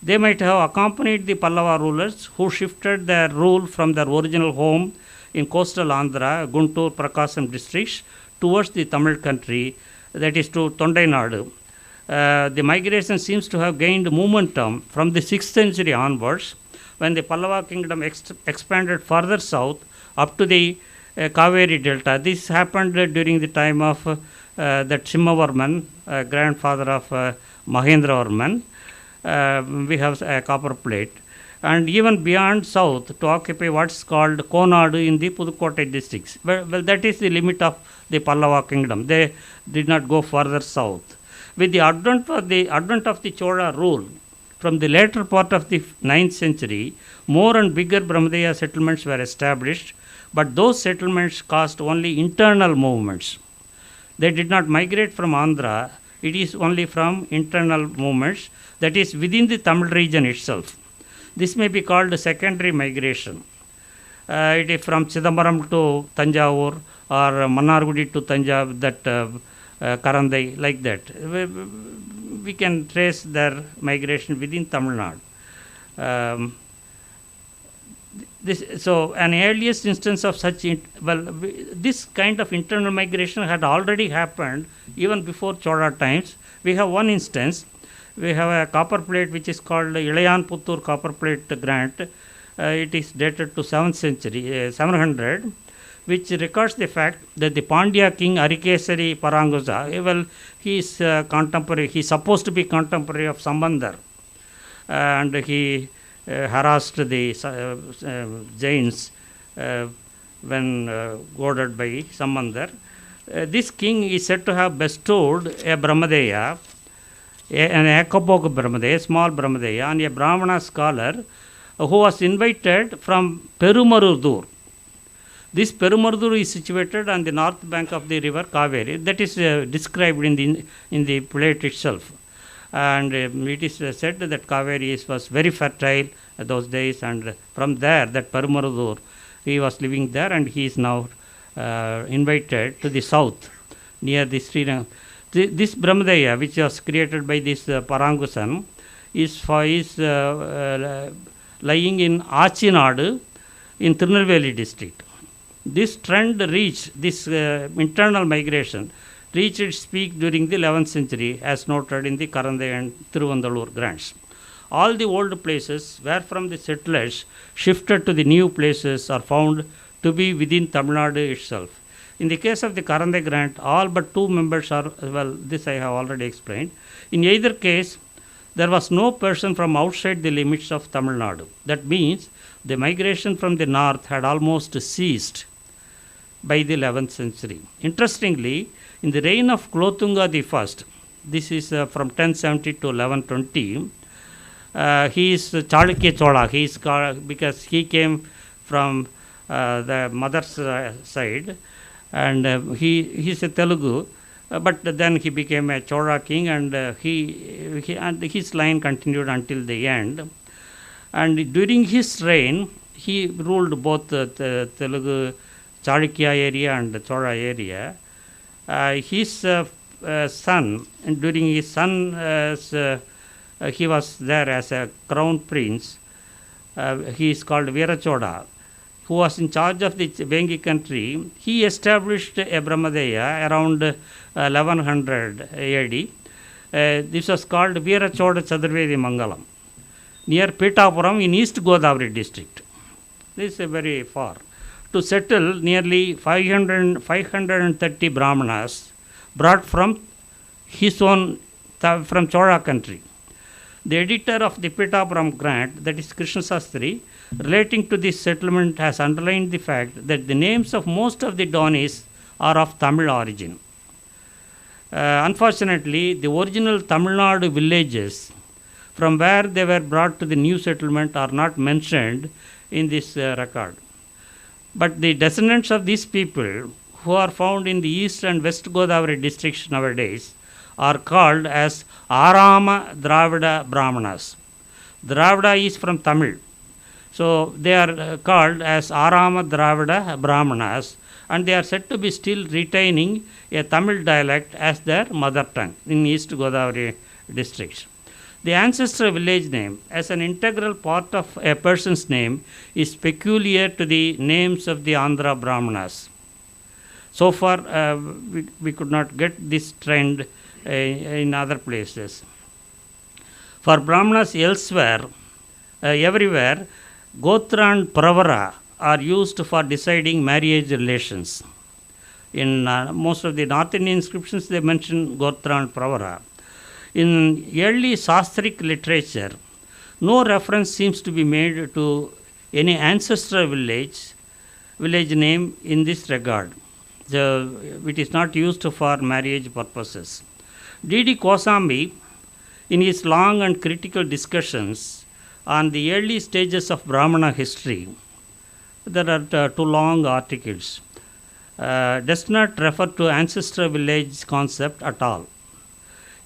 They might have accompanied the Pallava rulers who shifted their rule from their original home in coastal Andhra, Guntur, Prakasam districts towards the Tamil country, that is to Tondai Nadu. The migration seems to have gained momentum from the 6th century onwards, when the Pallava kingdom expanded further south up to the Kaveri Delta. This happened during the time of that Simhavarman, grandfather of Mahendravarman. We have a copper plate. And even beyond south to occupy what's called Konadu in the Pudukkottai districts. Well, that is the limit of the Pallava kingdom. They did not go further south. With the advent of the Chola rule, from the later part of the 9th century, more and bigger Brahmadeya settlements were established, but those settlements caused only internal movements. They did not migrate from Andhra. It is only from internal movements, that is within the Tamil region itself. This may be called secondary migration. It is from Chidambaram to Tanjavur, or Mannargudi to Tanjavur, that Karandai, like that. We can trace their migration within Tamil Nadu. So an earliest instance of such, this kind of internal migration had already happened even before Chola times. We have one instance we have a copper plate which is called Ilayan Puttur copper plate grant. It is dated to 7th century, 700, which records the fact that the Pandya king Arikesari Paranguza, well, he is contemporary, he is supposed to be contemporary of Sambandar, and he harassed the Jains when goaded by Sambandar. This king is said to have bestowed a Brahmadeya, an Ekapok Brahmadeya, small Brahmadeya, on a Brahmana scholar who was invited from Perumarudur. This Perumarudur is situated on the north bank of the river Kaveri. That is described in the plate itself. And it is said that Kaveri was very fertile those days, and from there, that Perumarudur, he was living there, and he is now invited to the south near the Sri. This Brahmadeya, which was created by this Parangusan, is lying in Achinadu in Tirunelveli district. This trend reached, this internal migration reached its peak during the 11th century, as noted in the Karandai and Tiruvandalur grants. All the old places where from the settlers shifted to the new places are found to be within Tamil Nadu itself. In the case of the Karandai grant, all but 2 members are, well, this I have already explained. In either case, there was no person from outside the limits of Tamil Nadu. That means the migration from the north had almost ceased by the 11th century. Interestingly, in the reign of Kulothunga I, this is from 1070 to 1120, he is Chalukya Chola. He is called because he came from the mother's side, and he is a Telugu. But then he became a Chola king, and and his line continued until the end. And during his reign, he ruled both the Telugu Chalukya area and the Chola area. His son, and during his son's, he was there as a crown prince. He is called Veerachoda, who was in charge of the Vengi country. He established a Brahmadeya around 1100 AD. This was called Veerachoda Chaturvedi Mangalam, near Pitapuram in East Godavari district. This is very far. To settle nearly 530 Brahmanas brought from his own, from Chola country. The editor of the Pitapuram grant, that is Krishna Sastri, relating to this settlement has underlined the fact that the names of most of the Donis are of Tamil origin. Unfortunately, the original Tamil Nadu villages from where they were brought to the new settlement are not mentioned in this record. But the descendants of these people, who are found in the east and west Godavari districts nowadays, are called as Arama Dravida Brahmanas. Dravida is from Tamil. So they are called as Arama Dravida Brahmanas, and they are said to be still retaining a Tamil dialect as their mother tongue in East Godavari districts. The ancestral village name, as an integral part of a person's name, is peculiar to the names of the Andhra Brahmanas. So far, we could not get this trend in other places. For Brahmanas elsewhere, everywhere, Gotra and Pravara are used for deciding marriage relations. In most of the North Indian inscriptions, they mention Gotra and Pravara. In early Sastric literature, no reference seems to be made to any ancestral village name in this regard. It is not used for marriage purposes. D.D. Kosambi, in his long and critical discussions on the early stages of Brahmana history, there are 2 long articles, does not refer to ancestral village concept at all.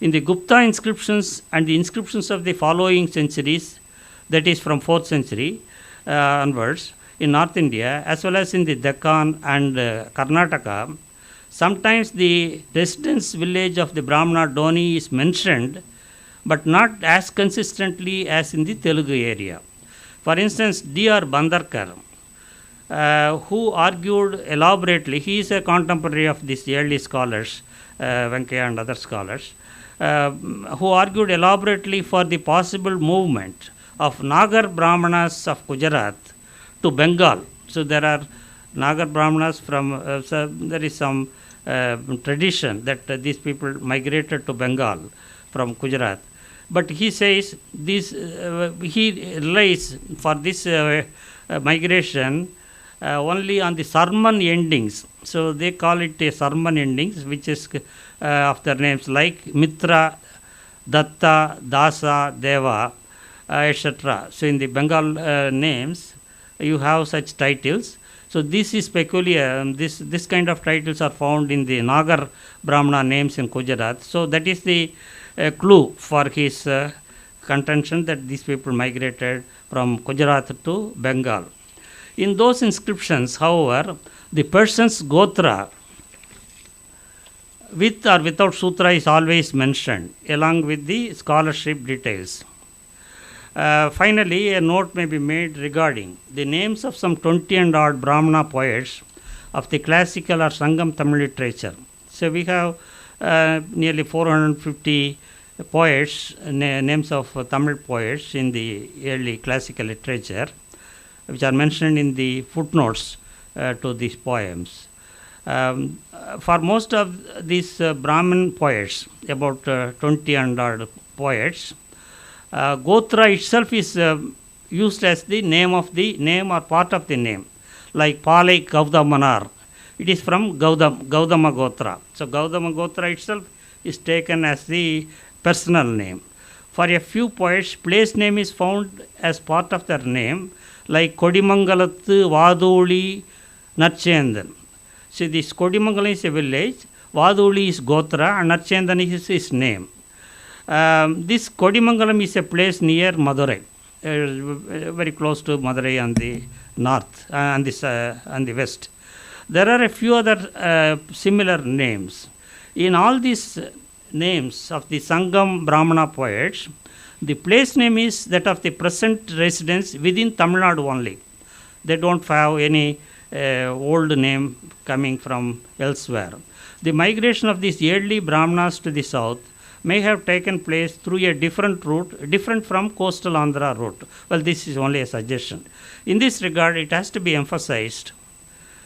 In the Gupta inscriptions and the inscriptions of the following centuries, that is from 4th century onwards, in North India, as well as in the Deccan and Karnataka, sometimes the residence village of the Brahmana Doni is mentioned, but not as consistently as in the Telugu area. For instance, D.R. Bandarkar, who argued elaborately, he is a contemporary of these early scholars, Venkayya and other scholars, who argued elaborately for the possible movement of Nagar Brahmanas of Gujarat to Bengal. So there are Nagar Brahmanas from, so there is some tradition that these people migrated to Bengal from Gujarat. But he says this, he relies for this migration only on the Sarman endings. So they call it a Sarman endings, which is of their names like Mitra, Datta, Dasa, Deva, etc. So in the Bengal names, you have such titles. So this is peculiar. This kind of titles are found in the Nagar Brahmana names in Gujarat. So that is the clue for his contention that these people migrated from Gujarat to Bengal. In those inscriptions, however, the person's gotra, with or without sutra, is always mentioned along with the scholarship details. Finally, a note may be made regarding the names of some 20 and odd Brahmana poets of the classical or Sangam Tamil literature. So we have nearly 450 poets, names of Tamil poets in the early classical literature, which are mentioned in the footnotes to these poems. For most of these Brahmin poets, about 20 and odd poets, Gotra itself is used as the name or part of the name, like Palai Gaudamanar. It is from Gaudama Gotra. So Gaudama Gotra itself is taken as the personal name. For a few poets, place name is found as part of their name, like Kodimangalathu, Vaduli, Narchendan. So this Kodimangalam is a village, Vaduli is Gotra, and Narchendan is his name. This Kodimangalam is a place near Madurai, very close to Madurai on the north and the west. There are a few other similar names. In all these names of the Sangam Brahmana poets, the place name is that of the present residents within Tamil Nadu only. They don't have any old name coming from elsewhere. The migration of these early Brahmanas to the south may have taken place through a different route, different from coastal Andhra route. Well, this is only a suggestion. In this regard, it has to be emphasized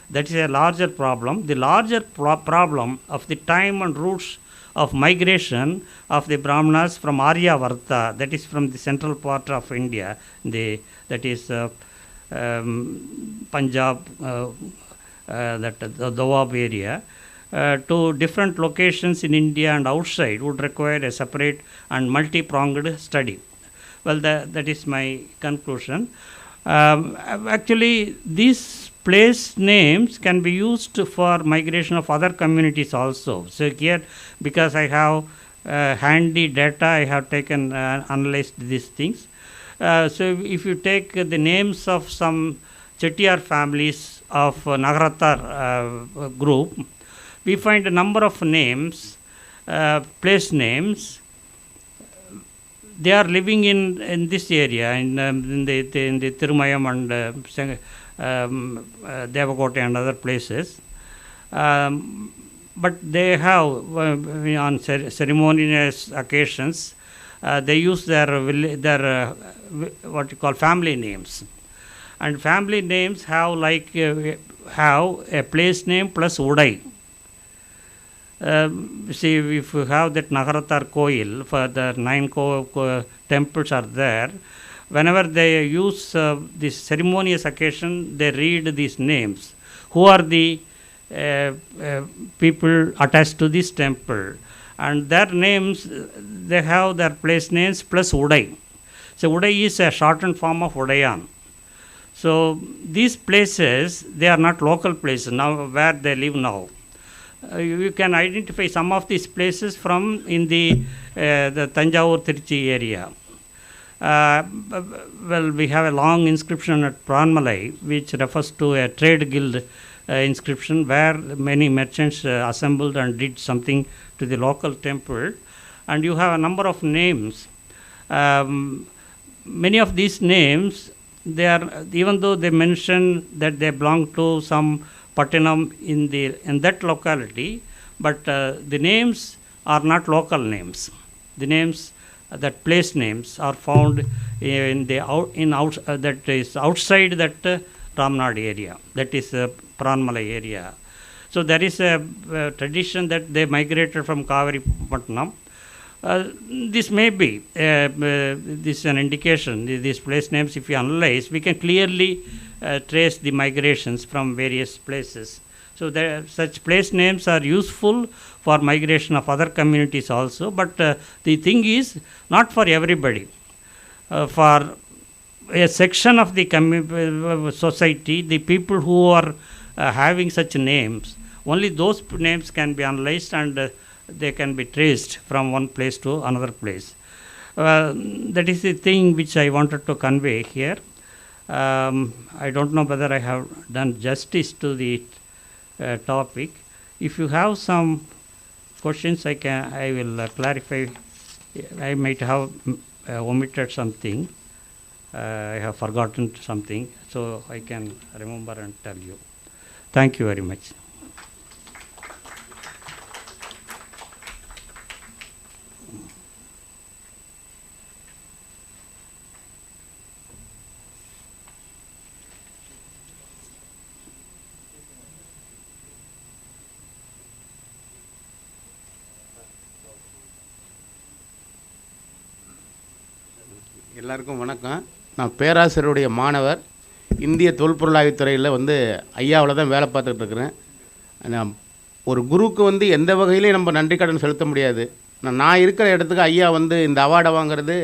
that is a larger problem. The larger problem of the time and routes of migration of the Brahmanas from Aryavarta, that is from the central part of India, that is Punjab, that the Doab area, to different locations in India and outside would require a separate and multi-pronged study. Well, that is my conclusion. Actually, these place names can be used for migration of other communities also. So here, because I have handy data, I have taken analyzed these things. So if you take the names of some Chettiar families of Nagaratar group, we find a number of names, place names. They are living in this area, in the Thirumayam and Devakote and other places. But they have, on ceremonious occasions, they use their what you call family names. And family names have have a place name plus Udai. See, if you have that Nagaratar Koil, for the 9 temples are there, whenever they use this ceremonious occasion, they read these names. Who are the people attached to this temple? And their names, they have their place names plus Udai. So Udai is a shortened form of Udayan. So these places, they are not local places now where they live now. You can identify some of these places from in the Tanjavur Tirchi area. Well, we have a long inscription at Pranmalai which refers to a trade guild inscription where many merchants assembled and did something to the local temple. And you have a number of names. Many of these names, they are, even though they mention that they belong to some Pattanam in that locality, but the names are not local names. The names, that place names, are found in the that is outside that Ramnad area, that is Pranmalai area. So there is a tradition that they migrated from Kaveri Patnam. This may be this is an indication. These place names, if we analyze, we can clearly trace the migrations from various places. So such place names are useful for migration of other communities also, but the thing is not for everybody. For a section of the society, the people who are having such names, only those names can be analyzed and they can be traced from one place to another place. That is the thing which I wanted to convey here. I don't know whether I have done justice to the topic. If you have some questions, I will clarify. I might have omitted something. I have forgotten something, so I can remember and tell you. Thank you very much. எல்லாருக்கும் வணக்கம். நான் பேராசிரியருடைய மாணவர். இந்திய தொல்பொருளாய்வுத்துறையில் ஐயாவில் தான் வேலை பார்த்துட்டு இருக்கிறேன். நான் ஒரு குருக்கு எந்த வகையிலையும் நம்ம நன்றி கடன் செலுத்த முடியாது. நான் இருக்கிற இடத்துக்கு ஐயா இந்த அவார்டை வாங்குறது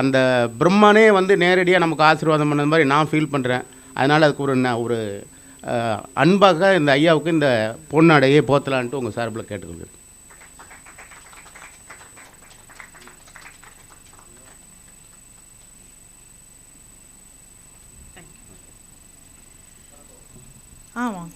அந்த பிரம்மனே நேரடியாக நமக்கு ஆசீர்வாதம் பண்ணது மாதிரி நான் ஃபீல் பண்ணுறேன். அதனால் அதுக்கு ஒரு அன்பாக இந்த ஐயாவுக்கு இந்த பொன்னாடையே போத்தலான்ட்டு உங்கள் சார்பில் கேட்டுக்கொள்கிறேன். ஆமாம்.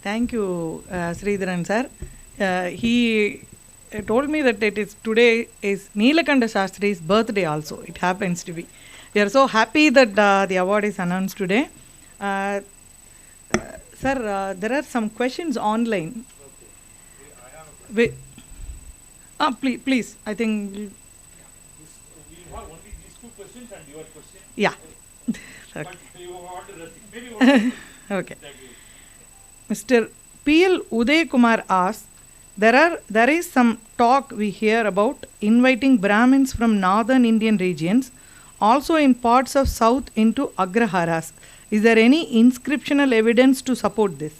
Thank you, Sridharan sir. He told me that today is Neelakanta Shastri's birthday also. It happens to be. We are so happy that the award is announced today. Sir, there are some questions online. Please, I think. We have only these two questions and your question. Yeah. But you want to maybe okay. Mr. P.L. Uday Kumar asks, there is some talk we hear about inviting Brahmins from northern Indian regions, also in parts of south, into Agraharas. Is there any inscriptional evidence to support this?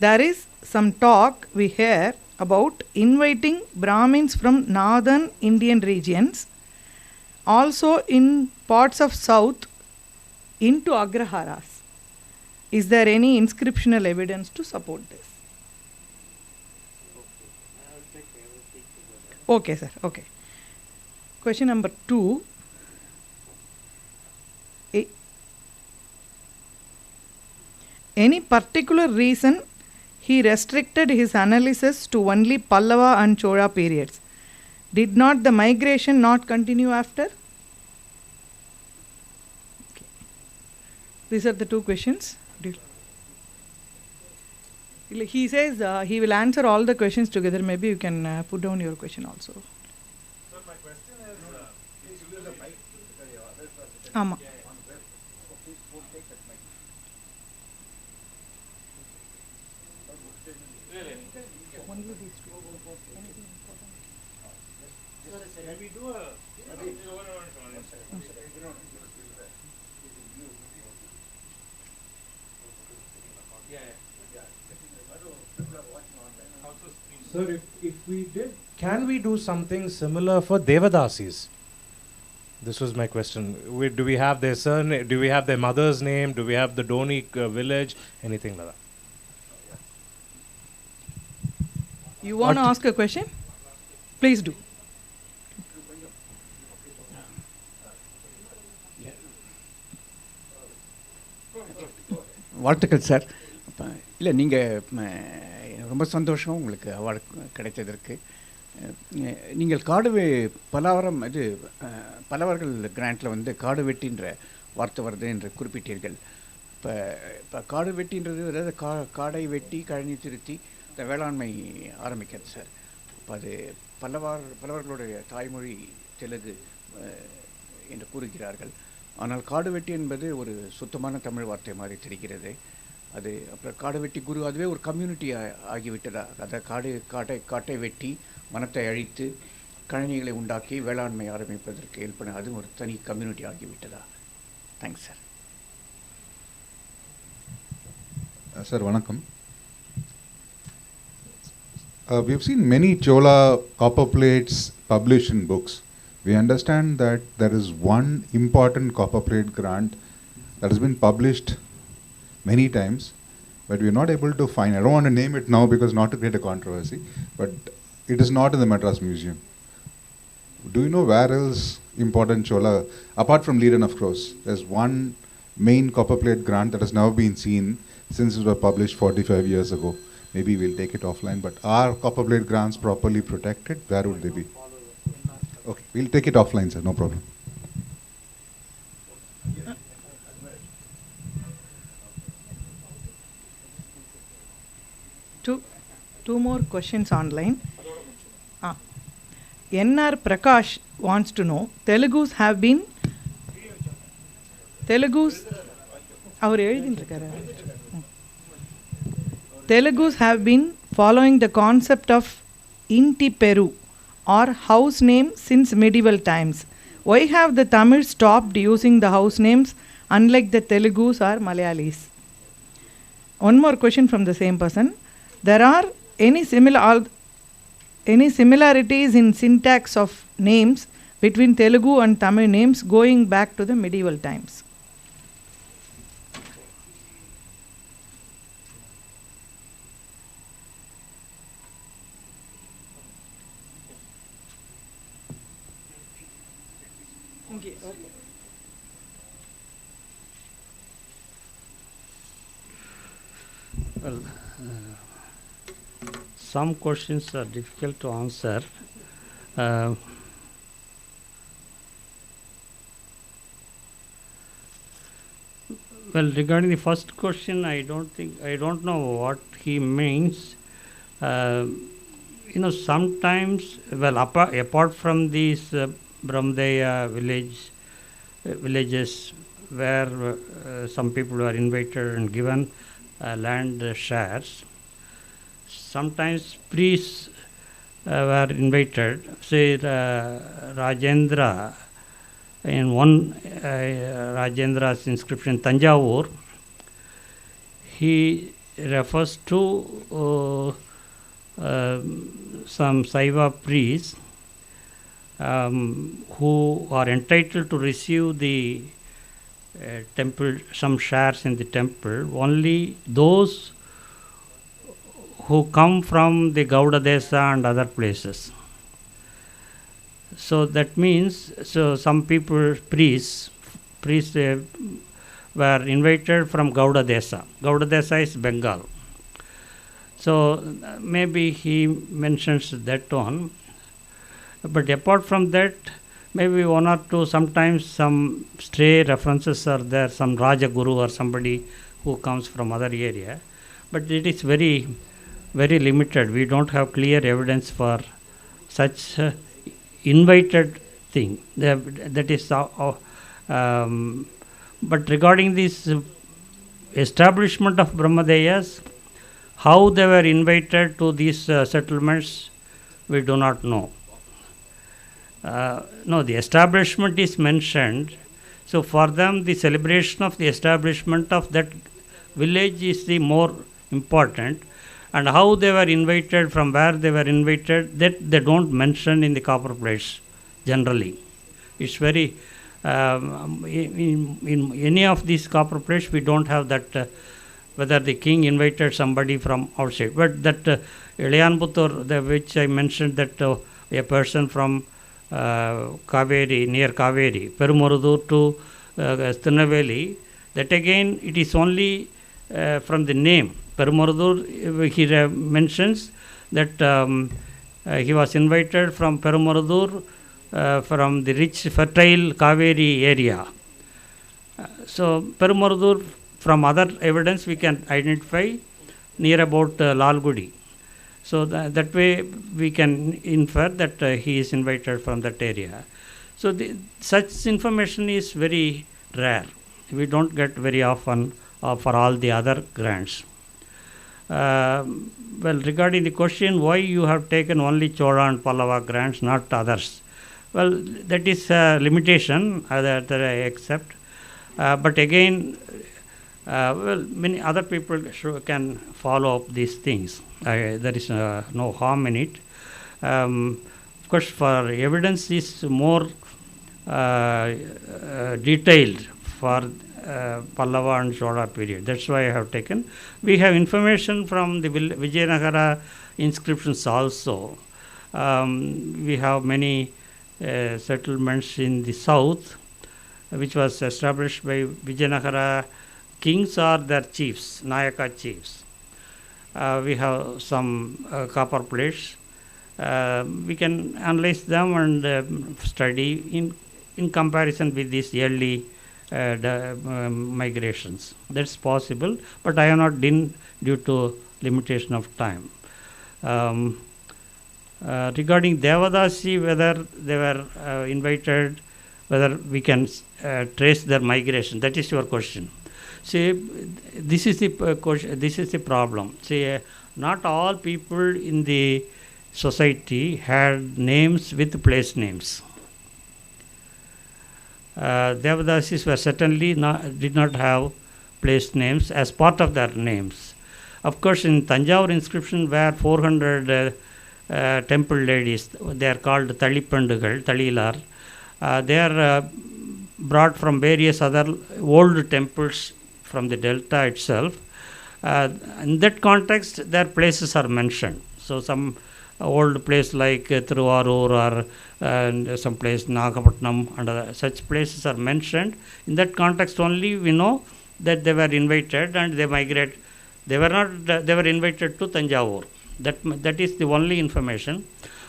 There is some talk we hear about inviting Brahmins from northern Indian regions, also in parts of south, into Agraharas. Is there any inscriptional evidence to support this? Okay, sir. Okay. Question number 2. Any particular reason he restricted his analysis to only Pallava and Chola periods? Did not the migration not continue after? These are the two questions. He says he will answer all the questions together. Maybe you can put down your question also. So my question is, please use the mic. Ama. Only these two. Can we do a Sir, if we did, can we do something similar for Devadasis? This was my question. Do we have their surname? Do we have their mother's name? Do we have the Doni village? Anything like that? You want to ask a question? Please do. வாழ்த்துக்கள் sir. இல்லை நீங்கள் ரொம்ப சந்தோஷம் உங்களுக்கு award கிடைத்ததற்கு. நீங்கள் பலவர்கள் கிராண்டில் வந்து காடு வெட்டின்ற வார்த்தை வருது என்று குறிப்பிட்டீர்கள். இப்போ காடு வெட்டின்றது அதாவது காடை வெட்டி கழனி திருத்தி இந்த வேளாண்மை ஆரம்பிக்கிறது சார். இப்போ அது பலவர்களுடைய தாய்மொழி தெலுங்கு என்று கூறுகிறார்கள். ஆனால் காடு வெட்டி என்பது ஒரு சுத்தமான தமிழ் வார்த்தை மாதிரி தெரிகிறது. அது அப்புறம் காடு வெட்டி குரு அதுவே ஒரு கம்யூனிட்டி ஆகிவிட்டதா? அதை காட்டை வெட்டி வனத்தை அழித்து கழனிகளை உண்டாக்கி வேளாண்மை ஆரம்பிப்பதற்கு ஹெல்ப் பண்ண அது ஒரு தனி கம்யூனிட்டி ஆகிவிட்டதா? Thanks sir. சார் வணக்கம். We've seen many Chola copper plates published in books. We understand that there is one important copper plate grant that has been published many times, but we are not able to find. I don't want to name it now because not to create a controversy, but it is not in the Madras Museum. Do you know where else important Chola, apart from Leaden of course, there's one main copper plate grant that has never been seen since it was published 45 years ago. Maybe we'll take it offline, but are copper plate grants properly protected? Where would they be? Okay, we'll take it offline, sir, no problem. Two more questions online. N.R. Prakash wants to know, Telugus have been following the concept of Inti Peru or house name since medieval times. Why have the Tamils stopped using the house names unlike the Telugus or Malayalis? One more question from the same person. There are any similarities in syntax of names between Telugu and Tamil names going back to the medieval times? Okay. Well, some questions are difficult to answer. Well, regarding the first question, I don't know what he means. Sometimes, well, apart from these Brahmadaya villages where some people were invited and given land shares, sometimes priests were invited. Say Rajendra, in one Rajendra's inscription, Tanjavur, he refers to some Saiva priests who are entitled to receive the temple, some shares in the temple, only those who come from the Gauda Desa and other places. So that means, some people, priests were invited from Gauda Desa. Gauda Desa is Bengal. So maybe he mentions that one. But apart from that, maybe one or two, sometimes some stray references are there, some Raja Guru or somebody who comes from other area. But it is very, very limited. We don't have clear evidence for such invited thing. That is, but regarding this establishment of Brahmadeyas, how they were invited to these settlements, we do not know. No, the establishment is mentioned. So for them, the celebration of the establishment of that village is the more important. And how they were invited, from where they were invited, that they don't mention in the copper plates generally. It's very In any of these copper plates, we don't have that whether the king invited somebody from outside. But that Ilayanputtur, which I mentioned, that a person from Kaveri, near Kaveri, Perumarudur to Stinaveli, that again it is only from the name. Perumarudur, he mentions that he was invited from Perumarudur, from the rich, fertile Kaveri area. So Perumarudur, from other evidence, we can identify near about Lalgudi. So that way we can infer that he is invited from that area. So such information is very rare. We don't get very often for all the other grants. Well, regarding the question why you have taken only Chola and Pallava grants, not others. Well, that is a limitation that I accept. But again, well, many other people can follow up these things. There is no harm in it. Of course, for evidence is more detailed for Pallava and Chola period. That's why I have taken. We have information from the Vijayanagara inscriptions also. We have many settlements in the south, which was established by Vijayanagara kings or their chiefs, Nayaka chiefs. We have some copper plates. We can analyze them and study in comparison with these early migrations. That's possible, but I have not done due to limitation of time. Regarding Devadasi, whether they were invited, whether we can trace their migration, that is your question. See, this is the question, this is the problem. See, not all people in the society had names with place names. Devadasis were certainly did not have place names as part of their names. Of course, in Tanjavur inscription were 400 temple ladies. They are called Talipandugal, Talilar. They are brought from various other old temples from the delta itself. In that context, their places are mentioned. So some old place like Thiruvarur or some place Nagapatnam and such places are mentioned. In that context only we know that they were invited and they migrate. They were not. They were invited to Tanjavur. That is the only information.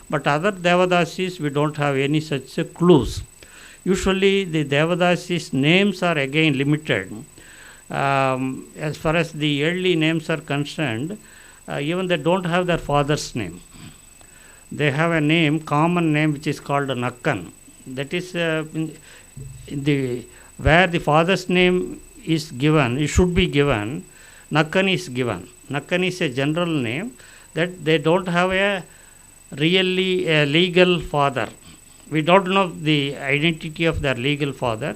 But other Devadasis we don't have any such clues. Usually the Devadasis names are again limited. As far as the early names are concerned, even they don't have their father's name. They have a name, common name, which is called Nakkan. That is where the father's name is given, it should be given, Nakkan is given. Nakkan is a general name that they don't have a really a legal father. We don't know the identity of their legal father.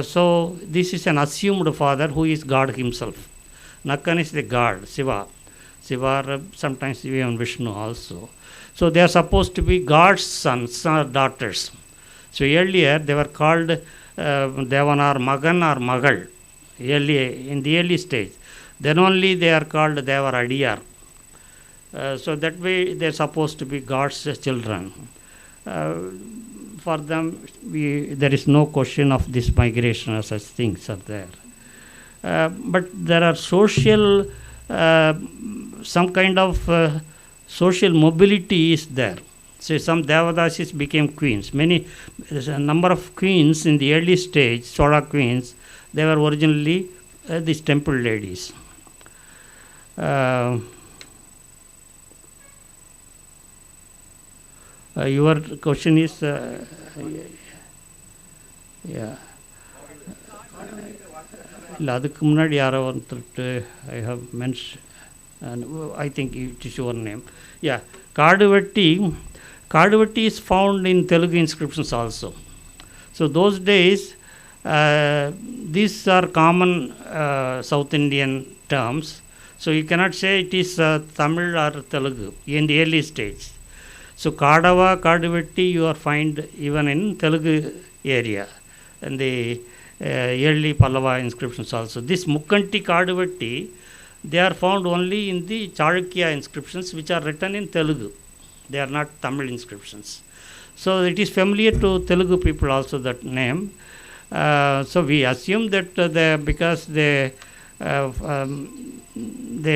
So this is an assumed father who is God himself. Nakkan is the God, Shiva. Shiva, sometimes even Vishnu also. So they are supposed to be God's sons or daughters. So earlier they were called Devanar Magan or Magal, in the early stage. Then only they are called Devar Adiyar. So that way they are supposed to be God's children. For them, there is no question of this migration or such things are there. But there are social, some kind of social mobility is there. So some Devadasis became queens. There's a number of queens in the early stage, Chola queens, they were originally these temple ladies. Your question is, yeah. அதுக்கு முன்னாடி யாரோ வந்துட்டு I have mentioned, and I think it is your name. Yeah, Kaduvatti is found in Telugu inscriptions also. So those days, these are common South Indian terms. So you cannot say it is Tamil or Telugu in the early stage. So Kadava, Kaduvatti you are find even in Telugu area and the early Pallava inscriptions also. This Mukkanti Kaduvatti, they are found only in the Chalukya inscriptions which are written in Telugu. They are not Tamil inscriptions. So it is familiar to Telugu people also, that name. So we assume that because they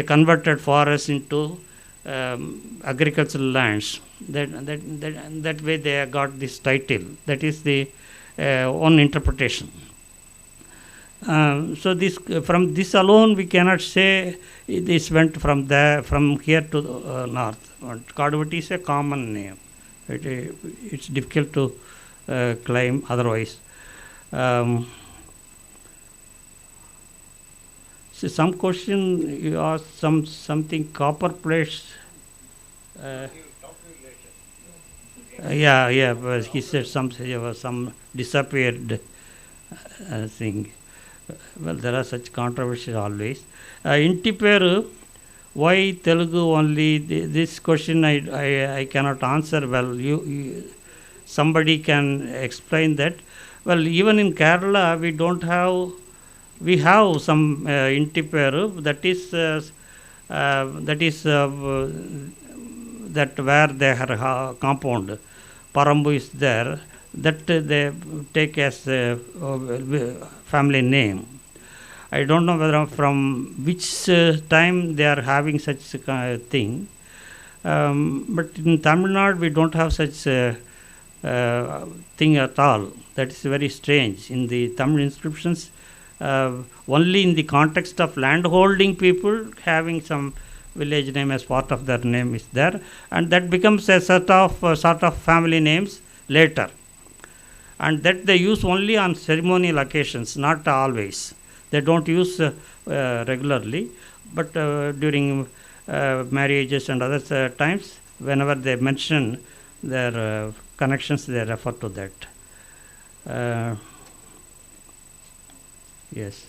converted forests into agricultural lands, that way they got this title. That is the one interpretation. So this from this alone we cannot say this went from here to north. Kaduvatti is a common name. It's difficult to claim otherwise. So some question you asked, something copper plates. But he said some disappeared thing. Well, there are such controversies always. Intiperu, why Telugu only? This question I cannot answer well. Somebody can explain that. Well, even in Kerala we have some Intiperu, that where they have compound, Parambu is there, that they take as family name. I don't know whether from which time they are having such thing, but in Tamil Nadu we don't have such thing at all. That is very strange. In the Tamil inscriptions, only in the context of landholding people having some village name as part of their name is there, and that becomes a sort of family names later, and that they use only on ceremonial occasions, not always. They don't use regularly, but during marriages and other times, whenever they mention their connections, they refer to that. Yes.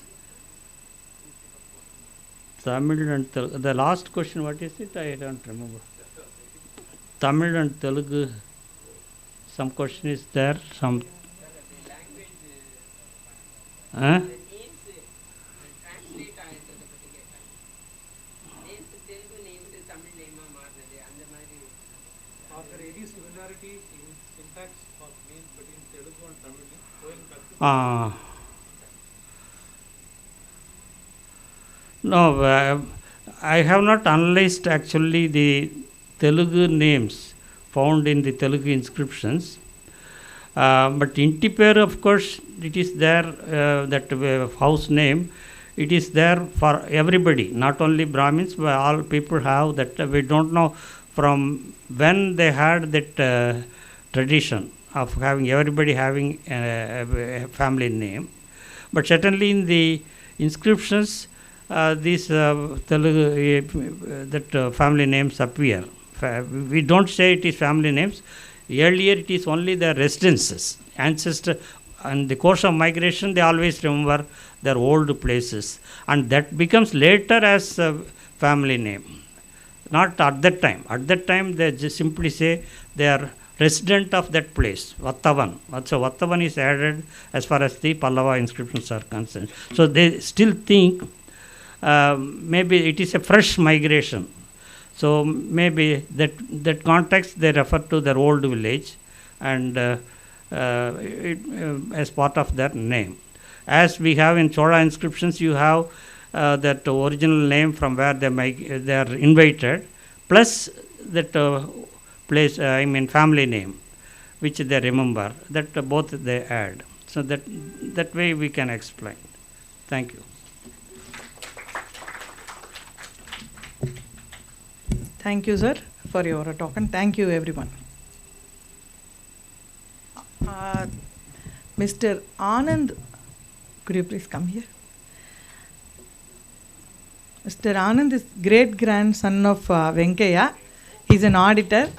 Tamil and Telugu. The last question, what is it? I don't remember. Tamil and Telugu. Some question is there. Some. Huh? No, I have not analyzed actually the Telugu names found in the Telugu inscriptions. But Intiperu, of course, it is there, that house name, it is there for everybody, not only Brahmins, but all people have that. We don't know from when they had that tradition of having everybody having a family name. But certainly in the inscriptions, these Telugu, that family names appear. We don't say it is family names. Earlier it is only their residences, ancestor. In the course of migration, they always remember their old places, and that becomes later as a family name. Not at that time. At that time, they just simply say they are resident of that place, Vattavan. So Vattavan is added as far as the Pallava inscriptions are concerned. So they still think maybe it is a fresh migration. So maybe that context they refer to their old village, and as part of their name. As we have in Chola inscriptions, you have that original name from where they are invited, plus that place, family name, which they remember, that both they add. So that way we can explain. Thank you. Thank you, sir, for your talk, and thank you, everyone. Mr. Anand, could you please come here? Mr. Anand is great-grandson of Venkayya. He is an auditor.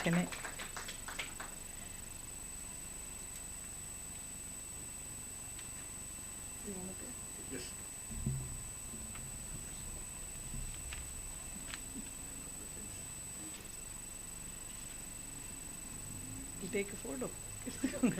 Can I? Take a photo. எடுத்துக்கோங்க